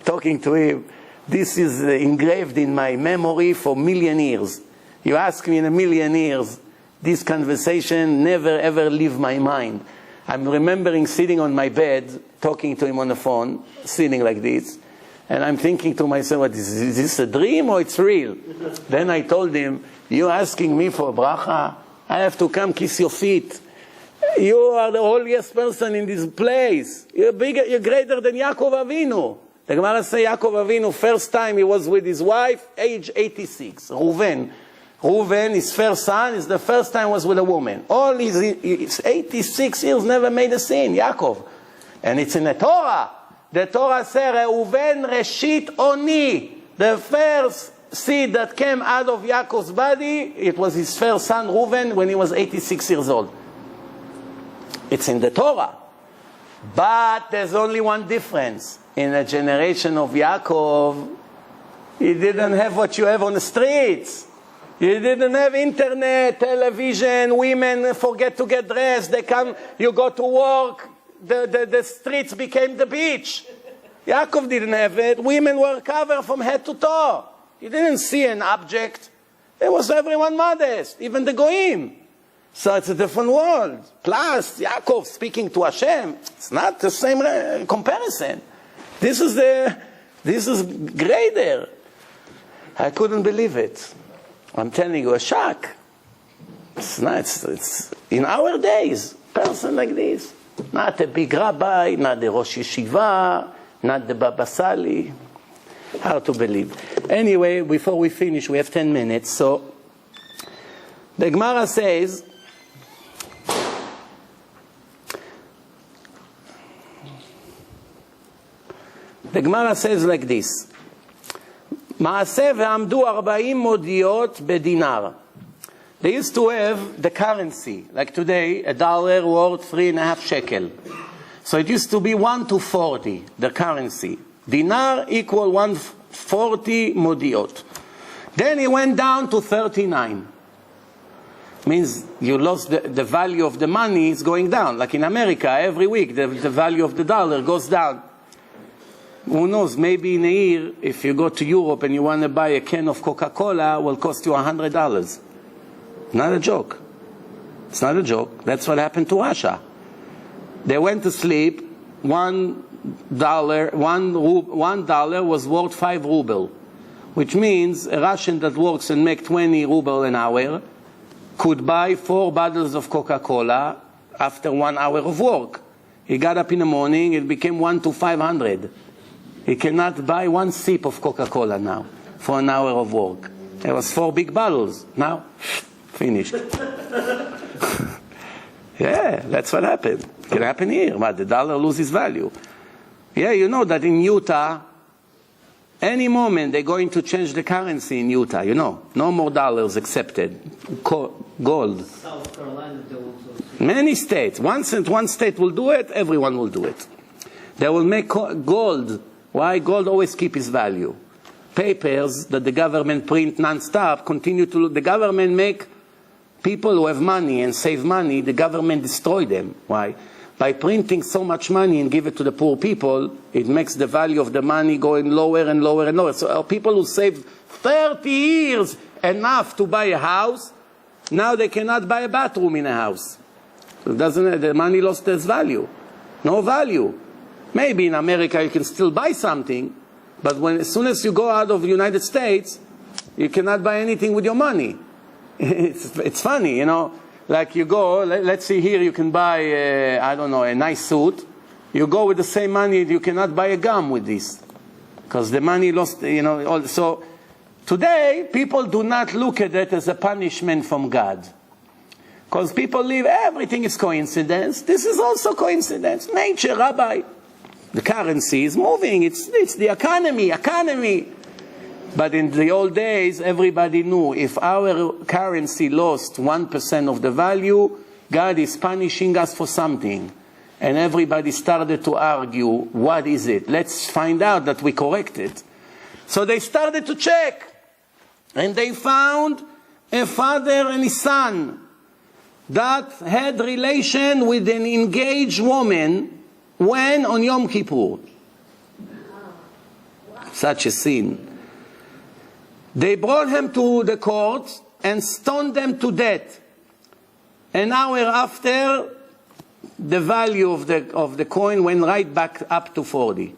Talking to him, this is engraved in my memory for 1,000,000 years. You ask me in 1,000,000 years, this conversation never ever leave my mind. I'm remembering sitting on my bed, talking to him on the phone, sitting like this, and I'm thinking to myself, is this a dream or it's real? Then I told him, you asking me for bracha? I have to come kiss your feet. You are the holiest person in this place. You're greater than Yaakov Avinu. The Gemara says Yaakov Avinu, first time he was with his wife, age 86. Reuven, his first son, is the first time was with a woman. All his 86 years never made a sin, Yaakov. And it's in the Torah. The Torah says, Reuven Reshit Oni, the first seed that came out of Yaakov's body, it was his first son, Reuven, when he was 86 years old. It's in the Torah. But there's only one difference. In the generation of Yaakov, he didn't have what you have on the streets. He didn't have internet, television, women forget to get dressed, they come, you go to work, the streets became the beach. Yaakov didn't have it. Women were covered from head to toe. You didn't see an object. There was everyone modest, even the Goyim. So it's a different world. Plus, Yaakov speaking to Hashem, it's not the same comparison. This is greater. I couldn't believe it. I'm telling you, a shock. It's in our days, person like this. Not a big rabbi, not the Rosh Yeshiva, not the Baba Sali. Hard to believe. Anyway, before we finish, we have 10 minutes. So, the Gemara says, like this. מעשה ועמדו 40 מודיות בדינר. They used to have the currency, like today, $1 worth 3.5 shekel. So it used to be 1 to 40, the currency. Dinar equal 140 modiot. Then it went down to 39. Means you lost the value of the money is going down. Like in America, every week the value of the dollar goes down. Who knows, maybe in a year, if you go to Europe and you want to buy a can of Coca-Cola, it will cost you $100. Not a joke. It's not a joke. That's what happened to Russia. They went to sleep, $1 was worth 5 ruble, which means a Russian that works and makes 20 ruble an hour could buy 4 bottles of Coca-Cola after 1 hour of work. He got up in the morning, it became 1 to 500. He cannot buy 1 sip of Coca-Cola now for an hour of work. There was 4 big bottles. Now, finished. Yeah, that's what happened. It can happen here, but the dollar loses value. Yeah, you know that in Utah, any moment they're going to change the currency in Utah, you know. No more dollars accepted. Gold. South Carolina, they will also. Many states. Once one state will do it, everyone will do it. They will make gold. Why? Gold always keep its value. Papers that the government print non-stop continue to... The government make people who have money and save money, the government destroy them. Why? By printing so much money and give it to the poor people, it makes the value of the money going lower and lower and lower. So people who saved 30 years enough to buy a house, now they cannot buy a bathroom in a house. So the money lost its value. No value. Maybe in America you can still buy something, but as soon as you go out of the United States, you cannot buy anything with your money. It's funny, you know. Like you go, let's see here, you can buy, I don't know, a nice suit. You go with the same money, you cannot buy a gum with this. Because the money lost, you know. So today, people do not look at it as a punishment from God. Because people live, everything is coincidence. This is also coincidence. Nature, Rabbi. The currency is moving. It's the economy. But in the old days, everybody knew if our currency lost 1% of the value, God is punishing us for something. And everybody started to argue, what is it? Let's find out that we correct it. So they started to check. And they found a father and his son that had relation with an engaged woman when on Yom Kippur. Such a sin. They brought him to the court and stoned them to death. An hour after, the value of the coin went right back up to 40.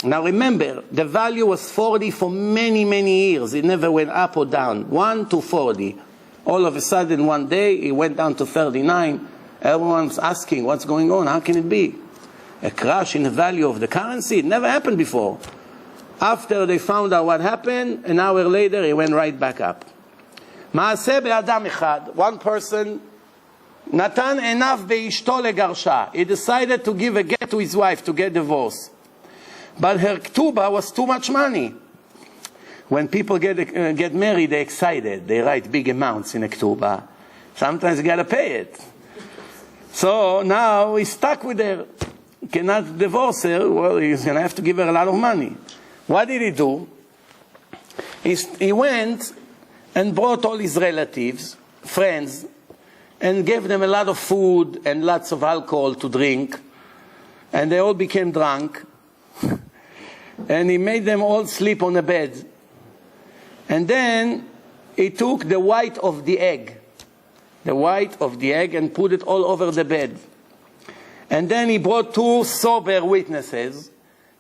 Now remember, the value was 40 for many, many years. It never went up or down. 1 to 40. All of a sudden, one day, it went down to 39. Everyone's asking, what's going on? How can it be? A crash in the value of the currency? It never happened before. After they found out what happened, an hour later, it went right back up. Maaseh be'adam echad, one person, natan enav be'ishto legarsha. He decided to give a get to his wife to get divorced. But her ktuba was too much money. When people get married, they're excited. They write big amounts in a ktuba. Sometimes you got to pay it. So now he's stuck with her. He cannot divorce her. Well, he's going to have to give her a lot of money. What did he do? He went and brought all his relatives, friends, and gave them a lot of food and lots of alcohol to drink. And they all became drunk. And he made them all sleep on a bed. And then he took the white of the egg. The white of the egg and put it all over the bed. And then he brought 2 sober witnesses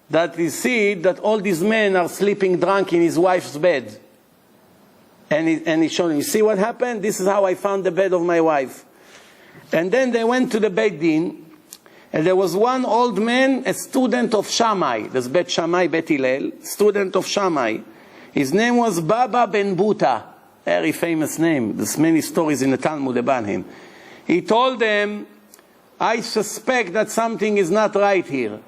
that he see that all these men are sleeping drunk in his wife's bed. And he showed him, you see what happened? This is how I found the bed of my wife. And then they went to the Beit Din, and there was one old man, a student of Shammai. There's Bet Shammai, Bet Hillel, student of Shammai. His name was Baba Ben Buta, very famous name. There's many stories in the Talmud about him. He told them, I suspect that something is not right here.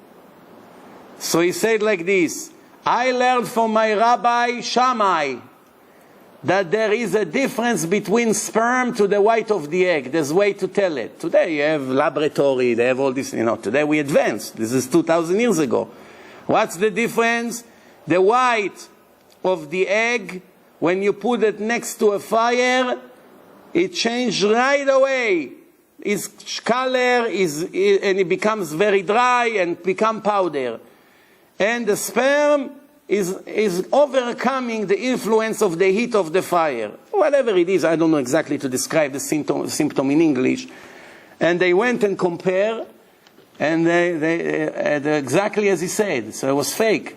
So he said like this, I learned from my Rabbi Shammai that there is a difference between sperm to the white of the egg. There's a way to tell it. Today you have laboratory, they have all this, today we advanced. This is 2,000 years ago. What's the difference? The white of the egg, when you put it next to a fire, it changes right away. Its color and it becomes very dry and become powder. And the sperm is overcoming the influence of the heat of the fire. Whatever it is, I don't know exactly to describe the symptom in English. And they went and compared, and they exactly as he said. So it was fake.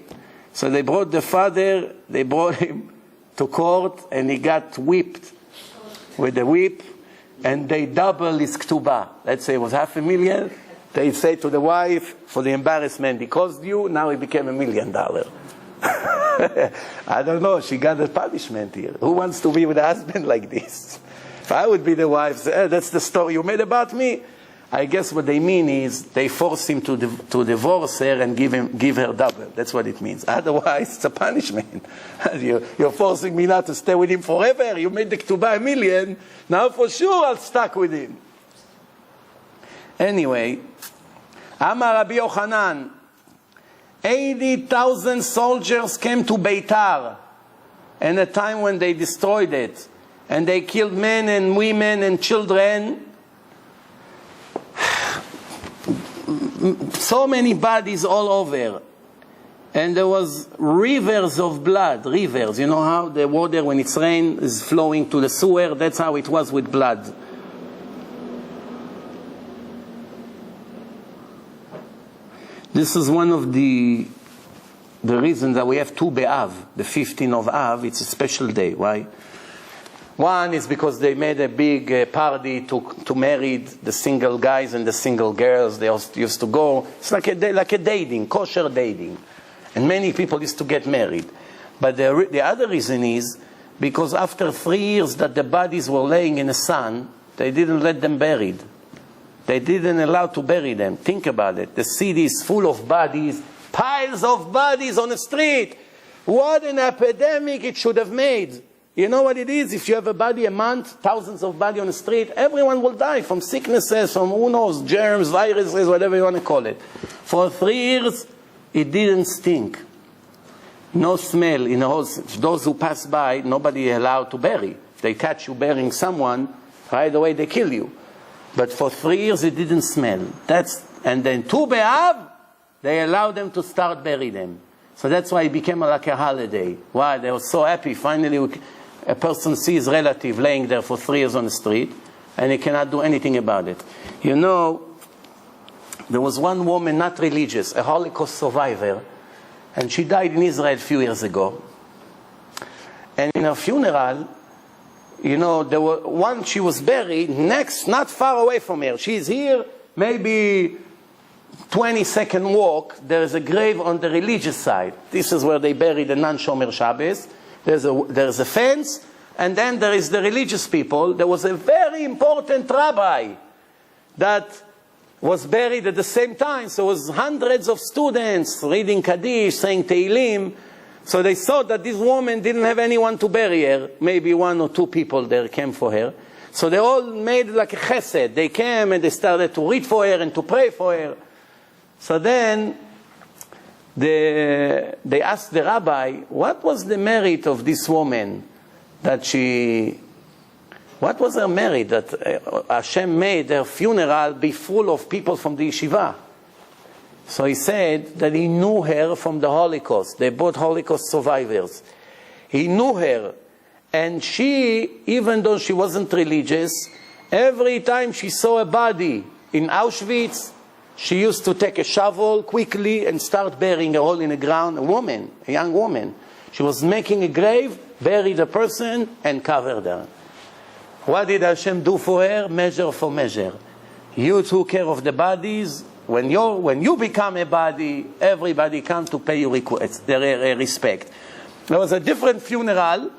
So they brought the father, they brought him to court, and he got whipped with the whip, and they double his ketubah. Let's say it was $500,000. They say to the wife, for the embarrassment he caused you, now he became $1 million. I don't know, she got a punishment here. Who wants to be with a husband like this? If I would be the wife, say, that's the story you made about me. I guess what they mean is they force him to divorce her and give her double. That's what it means. Otherwise, it's a punishment. You're forcing me now to stay with him forever. You made the ketubah $1 million. Now for sure I'll stuck with him. Anyway, Amar Rabbi Yochanan, 80,000 soldiers came to Beitar in a time when they destroyed it. And they killed men and women and children. So many bodies all over. And there was rivers of blood, rivers. You know how the water, when it's rain, is flowing to the sewer? That's how it was with blood. This is one of the reasons that we have Tu B'Av, the 15th of Av. It's a special day. Why? One is because they made a big party to marry the single guys and the single girls. They also used to go. It's like a dating, kosher dating. And many people used to get married. But the other reason is because after 3 years that the bodies were laying in the sun, they didn't let them buried. They didn't allow to bury them. Think about it. The city is full of bodies, piles of bodies on the street. What an epidemic it should have made. You know what it is? If you have a body a month, thousands of bodies on the street, everyone will die from sicknesses, from who knows, germs, viruses, whatever you want to call it. For 3 years, it didn't stink. No smell in the whole. Those who pass by, nobody allowed to bury. If they catch you burying someone, right away they kill you. But for 3 years, it didn't smell. And then Tu B'Av, they allowed them to start bury them. So that's why it became like a holiday. Why? They were so happy. Finally, a person sees a relative laying there for 3 years on the street, and he cannot do anything about it. You know, there was one woman, not religious, a Holocaust survivor, and she died in Israel a few years ago. And in her funeral, you know, she was buried next, not far away from her. She's here, maybe 20-second walk. There is a grave on the religious side. This is where they bury the non-Shomer Shabbos. There's a fence, and then there is the religious people. There was a very important rabbi that was buried at the same time. So it was hundreds of students reading Kaddish, saying Tehillim. So they saw that this woman didn't have anyone to bury her. Maybe 1 or 2 people there came for her. So they all made like a chesed. They came and they started to read for her and to pray for her. So then they asked the rabbi, what was the merit of this woman that what was her merit that Hashem made her funeral be full of people from the yeshiva? So he said that he knew her from the Holocaust. They both Holocaust survivors. He knew her. And she, even though she wasn't religious, every time she saw a body in Auschwitz, she used to take a shovel quickly and start burying a hole in the ground. A young woman. She was making a grave, buried the person, and covered her. What did Hashem do for her? Measure for measure. You took care of the bodies. When you become a body, everybody comes to pay you their respect. There was a different funeral.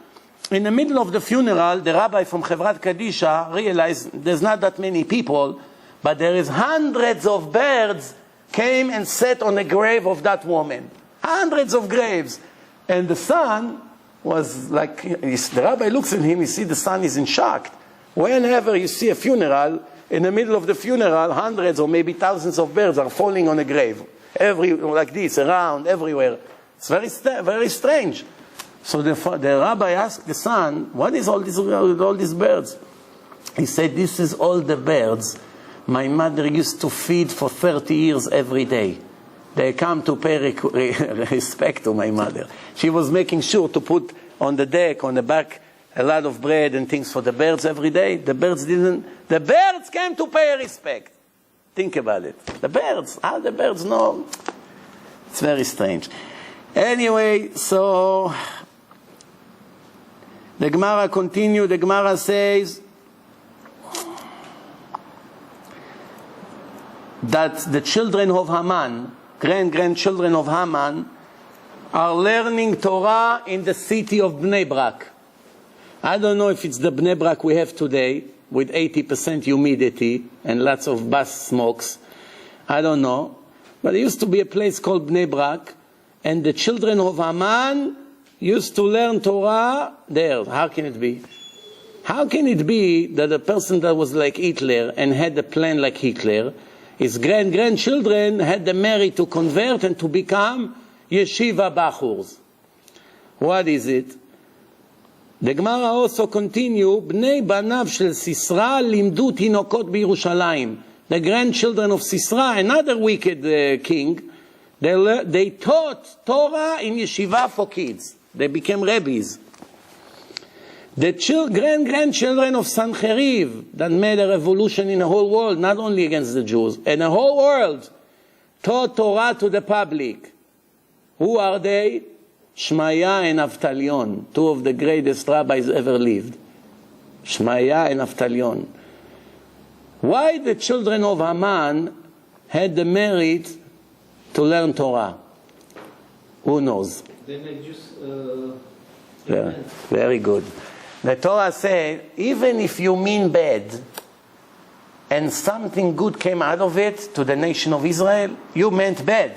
In the middle of the funeral, the rabbi from Chevrat Kadisha realized there's not that many people, but there is hundreds of birds came and sat on the grave of that woman. Hundreds of graves. And the son was like, the rabbi looks at him, you see the son is in shock. Whenever you see a funeral, in the middle of the funeral, hundreds or maybe thousands of birds are falling on a grave. Like this, around, everywhere. It's very strange. So the rabbi asked the son, what is all these birds? He said, this is all the birds my mother used to feed for 30 years every day. They come to pay respect to my mother. She was making sure to put on the deck, on the back, a lot of bread and things for the birds every day. The birds came to pay respect. Think about it. The birds, how the birds know? It's very strange. Anyway, so the Gemara continues. The Gemara says, that the children of Haman, grandchildren of Haman, are learning Torah in the city of Bnei Brak. I don't know if it's the Bnei Brak we have today, with 80% humidity and lots of bus smokes. I don't know. But there used to be a place called Bnei Brak, and the children of Haman used to learn Torah there. How can it be? How can it be that a person that was like Hitler and had a plan like Hitler, his grandchildren had the merit to convert and to become yeshiva bachurs? What is it? The Gemara also continue, Bnei banav shel Sisra limdu tinokot b'Yerushalayim. The grandchildren of Sisra, another wicked king, they taught Torah in yeshiva for kids. They became rabbis. The grandchildren of Sancheriv, that made a revolution in the whole world, not only against the Jews, and the whole world, taught Torah to the public. Who are they? Shmaya and Avtalion, two of the greatest rabbis ever lived. Shmaya and Avtalion. Why the children of Haman had the merit to learn Torah? Who knows? They make just very good. The Torah said, even if you mean bad, and something good came out of it to the nation of Israel, you meant bad.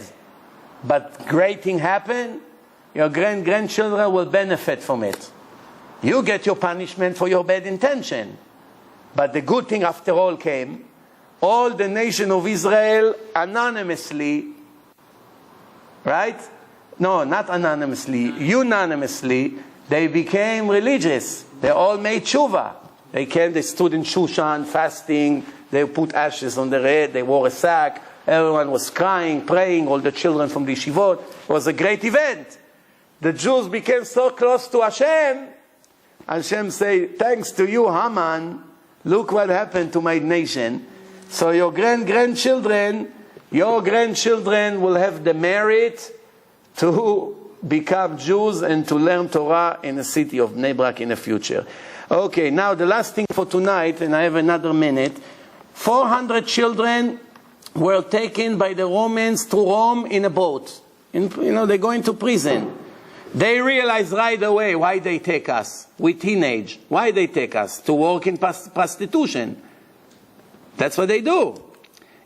But great thing happened, your grandchildren will benefit from it. You get your punishment for your bad intention. But the good thing after all came. All the nation of Israel anonymously, right? No, not anonymously, unanimously, they became religious. They all made tshuva. They stood in Shushan fasting, they put ashes on their head, they wore a sack, everyone was crying, praying, all the children from the yeshivot. It was a great event. The Jews became so close to Hashem. Hashem say, thanks to you, Haman, look what happened to my nation. So your grandchildren will have the merit to become Jews and to learn Torah in the city of Bnei Brak in the future. Okay, now the last thing for tonight, and I have another minute. 400 children were taken by the Romans to Rome in a boat. They go into prison. They realize right away why they take us. We teenage. Why they take us? To work in prostitution. That's what they do.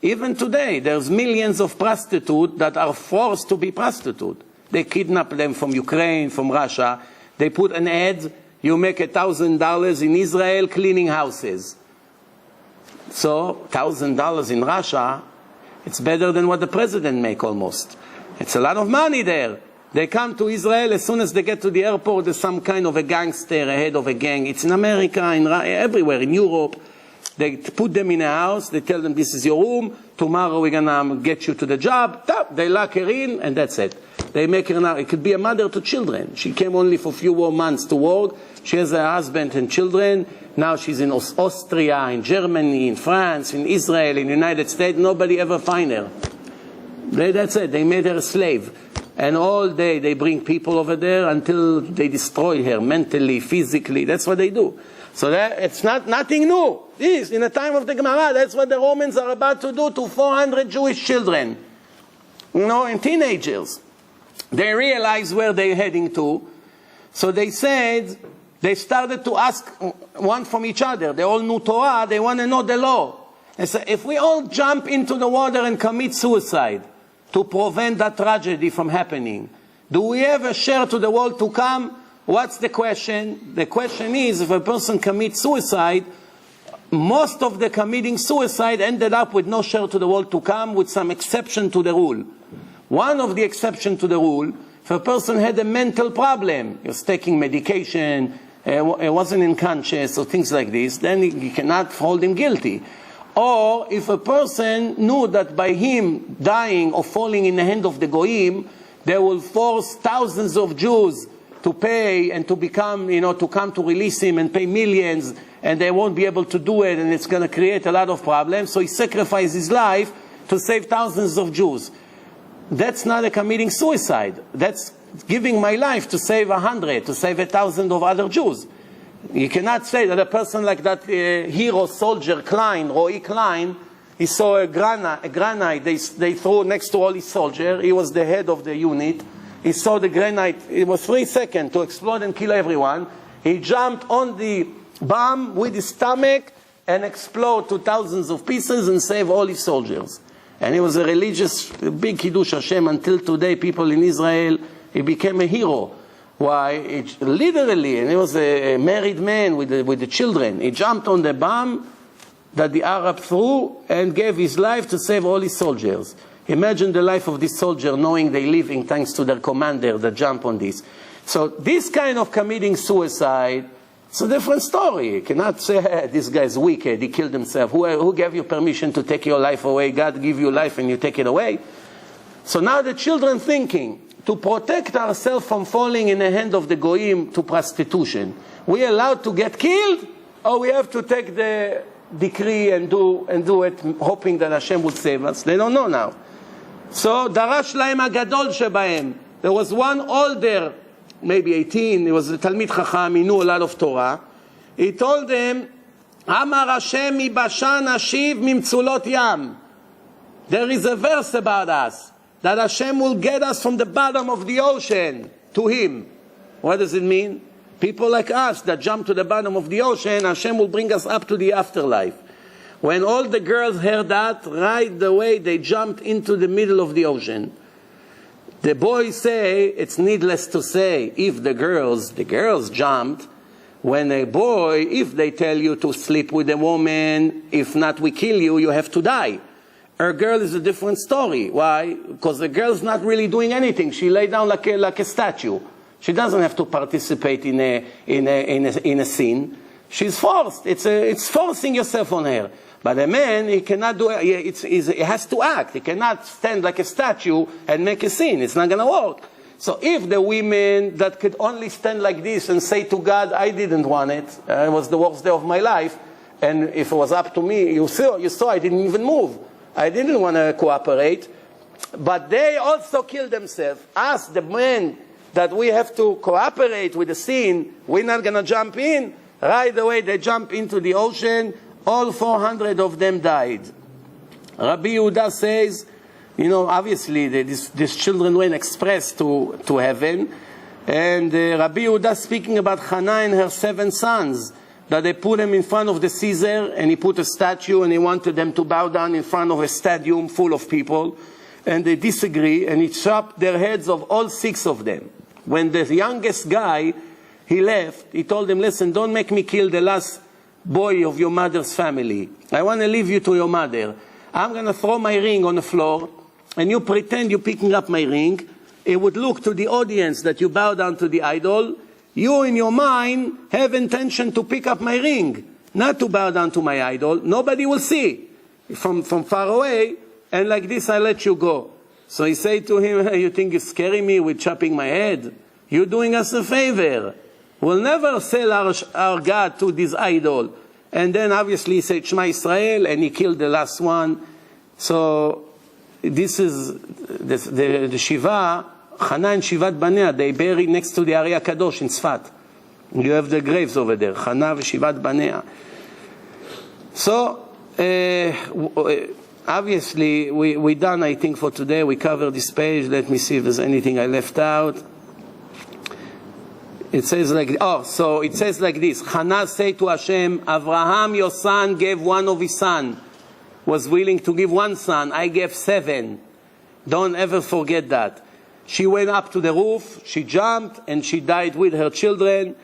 Even today, there's millions of prostitutes that are forced to be prostitutes. They kidnap them from Ukraine, from Russia. They put an ad, you make $1,000 in Israel cleaning houses. So, $1,000 in Russia, it's better than what the president make almost. It's a lot of money there. They come to Israel, as soon as they get to the airport, there's some kind of a gangster, a head of a gang. It's in America, everywhere, in Europe. They put them in a house, they tell them this is your room, tomorrow we're going to get you to the job. They lock her in, and that's it. They make her now, it could be a mother to children. She came only for a few more months to work. She has a husband and children. Now she's in Austria, in Germany, in France, in Israel, in the United States. Nobody ever find her. That's it. They made her a slave. And all day they bring people over there until they destroy her mentally, physically. That's what they do. So it's nothing new. This, in the time of the Gemara, that's what the Romans are about to do to 400 Jewish children. And teenagers. They realize where they're heading to. So they started to ask one from each other. They all knew Torah, they want to know the law. And so if we all jump into the water and commit suicide to prevent that tragedy from happening, do we have a share to the world to come? What's the question? The question is, if a person commits suicide, most of the committing suicide ended up with no share to the world to come, with some exception to the rule. One of the exceptions to the rule, if a person had a mental problem, he was taking medication, he wasn't unconscious, or things like this, then you cannot hold him guilty. Or if a person knew that by him dying or falling in the hand of the Goyim, they will force thousands of Jews to pay and to become, to come to release him and pay millions, and they won't be able to do it, and it's going to create a lot of problems. So he sacrificed his life to save thousands of Jews. That's not a committing suicide. That's giving my life to save 100, to save 1,000 of other Jews. You cannot say that a person like that hero soldier Klein, Roy Klein, He saw a granite they threw next to all his soldiers. He was the head of the unit. He saw the granite. It was 3 seconds to explode and kill everyone. He jumped on the bomb with his stomach and explode to thousands of pieces and save all his soldiers. And he was a religious, big Kiddush Hashem. Until today, people in Israel, he became a hero. Why? Literally, and he was a married man with the children. He jumped on the bomb that the Arab threw and gave his life to save all his soldiers. Imagine the life of this soldier knowing they living thanks to their commander that jumped on this. So this kind of committing suicide, it's a different story. You cannot say, hey, this guy's wicked, he killed himself. Who gave you permission to take your life away? God give you life and you take it away. So now the children thinking, to protect ourselves from falling in the hand of the goyim to prostitution, we allowed to get killed, or we have to take the decree and do it, hoping that Hashem would save us? They don't know now. So darash lahem agadol shebahem. There was one older, maybe 18. He was a Talmid Chacham. He knew a lot of Torah. He told them, Amar Hashem mi bashan ashiv mimtzulot yam. There is a verse about us, that Hashem will get us from the bottom of the ocean to Him. What does it mean? People like us that jump to the bottom of the ocean, Hashem will bring us up to the afterlife. When all the girls heard that, right away they jumped into the middle of the ocean. The boys say, it's needless to say, if the girls jumped, when a boy, if they tell you to sleep with a woman, if not we kill you, you have to die. A girl is a different story. Why? Because the girl's not really doing anything. She lay down like a statue. She doesn't have to participate in a sin. She's forced. It's forcing yourself on her. But a man, he cannot do it. He has to act. He cannot stand like a statue and make a sin. It's not going to work. So if the women that could only stand like this and say to God, I didn't want it. It was the worst day of my life. And if it was up to me, you saw I didn't even move. I didn't want to cooperate. But they also killed themselves. Us, the men, that we have to cooperate with the sin, we're not going to jump in. Right away they jump into the ocean. All 400 of them died. Rabbi Yehuda says, you know, obviously these children went express to heaven. And Rabbi Yehuda speaking about Hannah and her 7 sons, that they put them in front of the Caesar, and he put a statue, and he wanted them to bow down in front of a stadium full of people. And they disagree, and he chopped their heads of all 6 of them. When the youngest guy, he left, he told them, listen, don't make me kill the last boy of your mother's family. I want to leave you to your mother. I'm going to throw my ring on the floor, and you pretend you're picking up my ring. It would look to the audience that you bow down to the idol. You, in your mind, have intention to pick up my ring, not to bow down to my idol. Nobody will see from far away, and like this I let you go. So he said to him, you think you're scaring me with chopping my head? You're doing us a favor. We'll never sell our God to this idol. And then obviously he said, Shema Israel, and he killed the last one. So this is the Shiva, Hannah and Shivat Banea, they buried next to the Ari HaKadosh in Tzfat. You have the graves over there, Hannah and Shivat Banea. So, obviously, we're done, I think, for today. We covered this page. Let me see if there's anything I left out. It says like, so it says like this. Hannah said to Hashem, Abraham, your son, gave one of his son. Was willing to give 1 son. I gave 7. Don't ever forget that. She went up to the roof, she jumped, and she died with her children.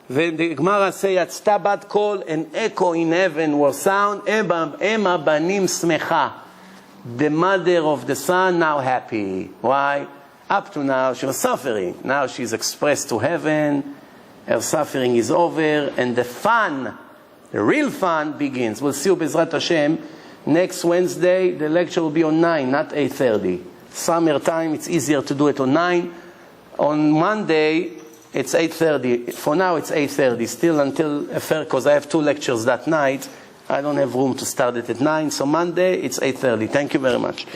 When the Gemara say, Yatzta bat kol, an echo in heaven was sound, Ema banim smecha. The mother of the son now happy. Why? Up to now she was suffering. Now she's expressed to heaven. Her suffering is over, and the fun, the real fun begins. We'll see you Bezrat Hashem next Wednesday. The lecture will be on 9, not 8:30. Summertime, it's easier to do it on 9. On Monday, it's 8:30. For now, it's 8:30. Still until, because I have 2 lectures that night, I don't have room to start it at 9. So Monday, it's 8:30. Thank you very much.